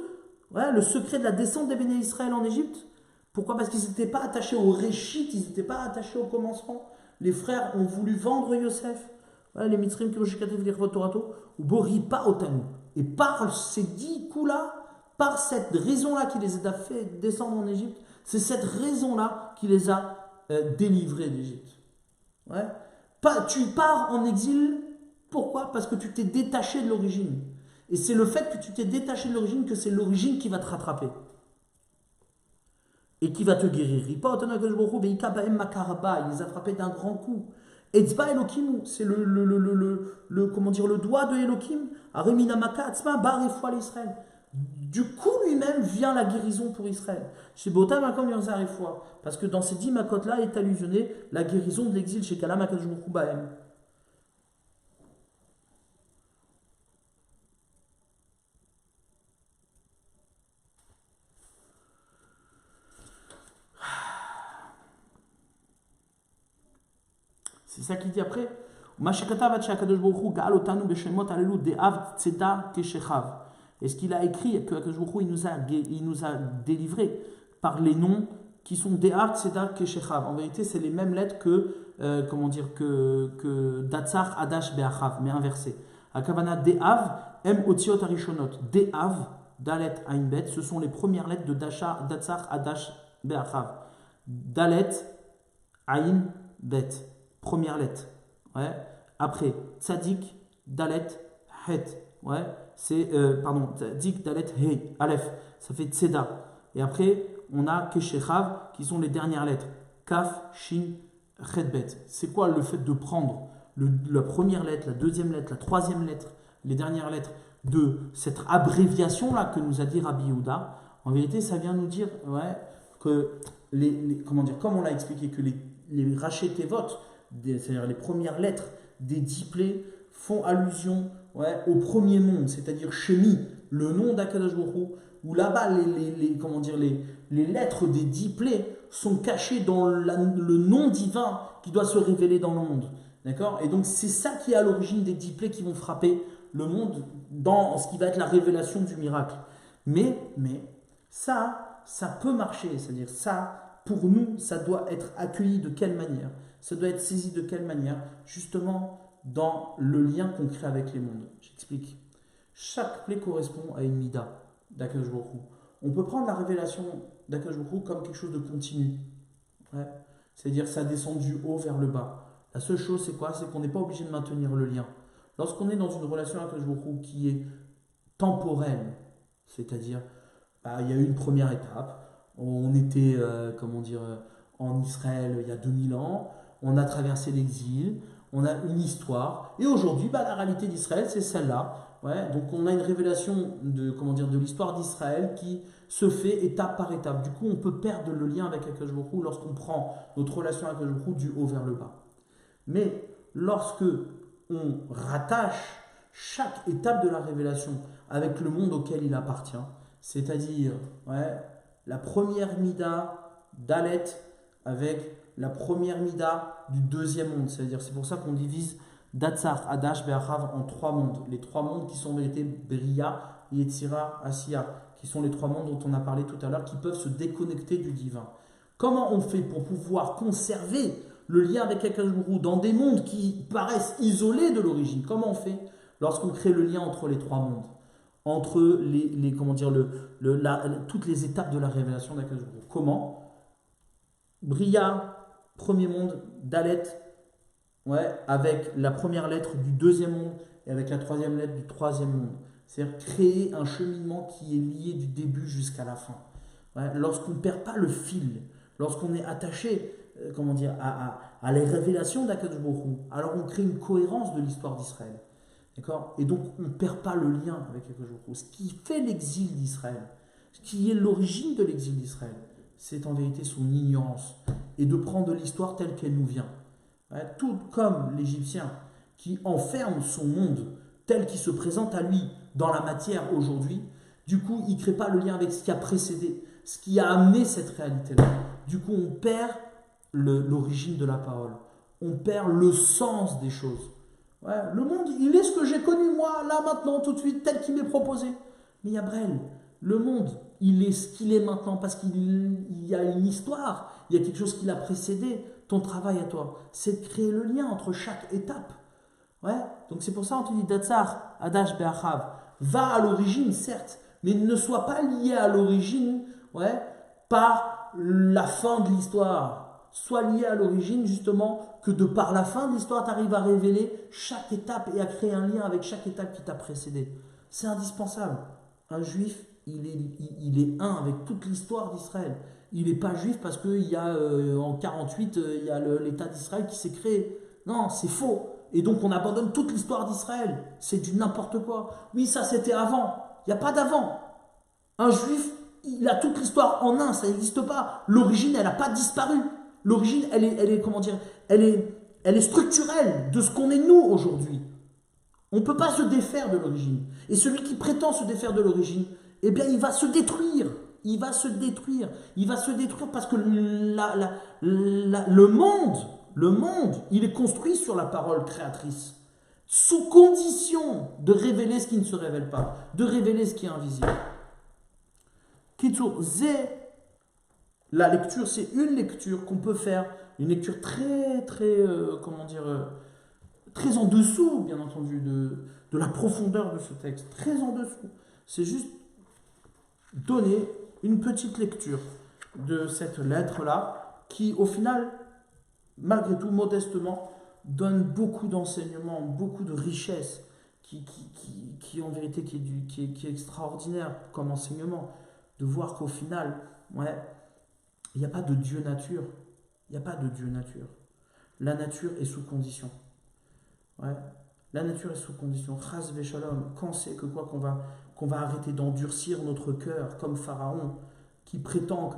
le secret de la descente des Béné Israël en Égypte. Pourquoi? Parce qu'ils n'étaient pas attachés au réchit, ils n'étaient pas attachés au commencement. Les frères ont voulu vendre Yosef. Les Mitzrim qui ou Boripa Otanu. Et par ces 10 coups-là, par cette raison-là qui les a fait descendre en Égypte, c'est cette raison-là qui les a délivrés d'Égypte. Tu pars en exil, pourquoi? Parce que tu t'es détaché de l'origine. Et c'est le fait que tu t'es détaché de l'origine que c'est l'origine qui va te rattraper. Et qui va te guérir. Il les a frappés d'un grand coup. Etzba Elokim, c'est le doigt de Elokim. Aremina Maka Atzma Bar Refoua l'Israël. Du coup, lui-même vient la guérison pour Israël. Chez Botam Makam Yonza Refoua. Parce que dans ces 10 makot-là est allusionné la guérison de l'exil chez Kalam Akadosh Baruch Hu Bahem. C'est ça qu'il dit après. Est-ce qu'il a écrit que Akadosh Baruch Hu, il nous a délivrés par les noms qui sont De'av Tzeda Keshechav. En vérité, c'est les mêmes lettres que Datzar Hadash Be'achav, mais inversé. Akavana De'av M Otziot Arishonot. De'av Dalet Ain Bet, ce sont les premières lettres de Datzar Hadash Be'achav. Dalet Ain Bet. Première lettre. Après, Tzadik, Dalet, Het. C'est, Tzadik, Dalet, He, Aleph. Ça fait Tzeda. Et après, on a Keshechav, qui sont les dernières lettres. Kaf, Shin, Het, Bet. C'est quoi le fait de prendre la première lettre, la deuxième lettre, la troisième lettre, les dernières lettres de cette abréviation-là que nous a dit Rabbi Yehuda? En vérité, ça vient nous dire que, comme on l'a expliqué, que les Raché Tevot, c'est-à-dire les premières lettres des 10 plaies, font allusion au premier monde, c'est-à-dire Shemi, le nom d'Akadosh Baruch Hu, où là-bas les lettres des 10 plaies sont cachées dans le nom divin qui doit se révéler dans le monde. D'accord? Et donc c'est ça qui est à l'origine des 10 plaies qui vont frapper le monde dans ce qui va être la révélation du miracle. Mais ça peut marcher, c'est-à-dire ça, pour nous, ça doit être accueilli de quelle manière? Ça doit être saisi de quelle manière? Justement, dans le lien qu'on crée avec les mondes. J'explique. Chaque plaie correspond à une mida d'Akadosh Baruch Hu. On peut prendre la révélation d'Akadosh Baruch Hu comme quelque chose de continu. C'est-à-dire, ça descend du haut vers le bas. La seule chose, c'est quoi? C'est qu'on n'est pas obligé de maintenir le lien. Lorsqu'on est dans une relation avec Akadosh Baruch Hu qui est temporelle, c'est-à-dire, il y a eu une première étape. On était, en Israël il y a 2000 ans. On a traversé l'exil, on a une histoire, et aujourd'hui, la réalité d'Israël, c'est celle-là. Donc on a une révélation de l'histoire d'Israël qui se fait étape par étape. Du coup, on peut perdre le lien avec Akadosh Baruch Hu lorsqu'on prend notre relation avec Akadosh Baruch Hu du haut vers le bas. Mais lorsque on rattache chaque étape de la révélation avec le monde auquel il appartient, c'est-à-dire la première mida d'Alet avec la première mida du deuxième monde. C'est-à-dire, c'est pour ça qu'on divise Datzar, Hadash, Be'achav en 3 mondes. Les 3 mondes qui sont en vérité Bria, Yetzira, Asiya, qui sont les 3 mondes dont on a parlé tout à l'heure, qui peuvent se déconnecter du divin. Comment on fait pour pouvoir conserver le lien avec Akadosh Baruch Hu dans des mondes qui paraissent isolés de l'origine? Comment on fait lorsqu'on crée le lien entre les 3 mondes, entre toutes les étapes de la révélation d'Akadosh Baruch Hu? Comment? Bria, premier monde, Dalet, avec la première lettre du deuxième monde et avec la troisième lettre du troisième monde. C'est-à-dire créer un cheminement qui est lié du début jusqu'à la fin. Lorsqu'on ne perd pas le fil, lorsqu'on est attaché à la révélation d'Akadosh Baruch Hu, alors on crée une cohérence de l'histoire d'Israël. D'accord? Et donc on ne perd pas le lien avec Akadosh Baruch Hu. Ce qui fait l'exil d'Israël, ce qui est l'origine de l'exil d'Israël, c'est en vérité son ignorance et de prendre l'histoire telle qu'elle nous vient. Tout comme l'Égyptien qui enferme son monde tel qu'il se présente à lui dans la matière aujourd'hui, du coup, il ne crée pas le lien avec ce qui a précédé, ce qui a amené cette réalité-là. Du coup, on perd l'origine de la parole. On perd le sens des choses. Ouais, le monde, il est ce que j'ai connu moi, là, maintenant, tout de suite, tel qu'il m'est proposé. Mais il y a Brel. Le monde, il est ce qu'il est maintenant parce qu'il y a une histoire, il y a quelque chose qui l'a précédé. Ton travail à toi, c'est de créer le lien entre chaque étape. Ouais, donc c'est pour ça qu'on te dit Datsar, Adash Be'achav. Va à l'origine, certes, mais ne sois pas lié à l'origine, ouais, par la fin de l'histoire. Sois lié à l'origine, justement, que de par la fin de l'histoire, tu arrives à révéler chaque étape et à créer un lien avec chaque étape qui t'a précédé. C'est indispensable. Un juif, il est un avec toute l'histoire d'Israël. Il n'est pas juif parce qu'il y a en 48, il y a l'État d'Israël qui s'est créé. Non, c'est faux. Et donc on abandonne toute l'histoire d'Israël. C'est du n'importe quoi. Oui, ça c'était avant. Il n'y a pas d'avant. Un juif, il a toute l'histoire en un, ça n'existe pas. L'origine, elle n'a pas disparu. L'origine, elle est, comment dire, elle est structurelle de ce qu'on est nous aujourd'hui. On ne peut pas se défaire de l'origine. Et celui qui prétend se défaire de l'origine, eh bien, il va se détruire. Il va se détruire. Il va se détruire parce que le monde, il est construit sur la parole créatrice. Sous condition de révéler ce qui ne se révèle pas, de révéler ce qui est invisible. Kitsour, la lecture, c'est une lecture qu'on peut faire, une lecture très, très, très en dessous, bien entendu, de la profondeur de ce texte, très en dessous. C'est juste donner une petite lecture de cette lettre-là, qui, au final, malgré tout, modestement, donne beaucoup d'enseignements, beaucoup de richesses, qui en vérité, qui est extraordinaire comme enseignement, de voir qu'au final, ouais, il n'y a pas de Dieu nature. Il n'y a pas de Dieu nature. La nature est sous condition. Ouais. La nature est sous condition. Chas v'shalom. Quand c'est que quoi qu'on va arrêter d'endurcir notre cœur comme Pharaon, qui prétend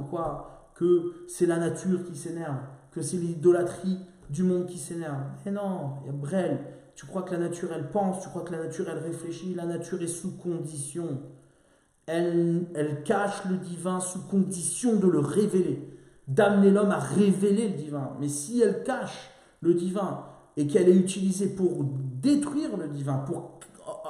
que c'est la nature qui s'énerve, que c'est l'idolâtrie du monde qui s'énerve. Mais non, il y a Brel. Tu crois que la nature elle pense, tu crois que la nature elle réfléchit. La nature est sous condition. Elle cache le divin sous condition de le révéler, d'amener l'homme à révéler le divin. Mais si elle cache le divin et qu'elle est utilisée pour détruire le divin, pour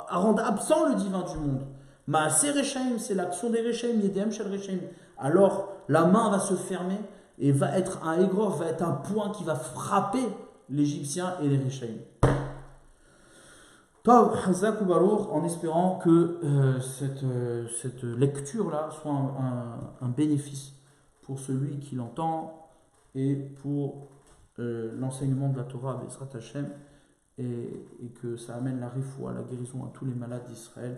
rendre absent le divin du monde, Maaseh Rechaim, c'est l'action des Rechaim, Yedem Shel Rechaim, alors la main va se fermer et va être un aigrof, va être un point qui va frapper l'Égyptien et les Rechaim. Hazak ou Baruch, en espérant que cette lecture-là soit un bénéfice pour celui qui l'entend et pour l'enseignement de la Torah avec Besrat Hashem, et que ça amène la réfoua, la guérison à tous les malades d'Israël.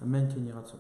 Amen, Kenny Ratson.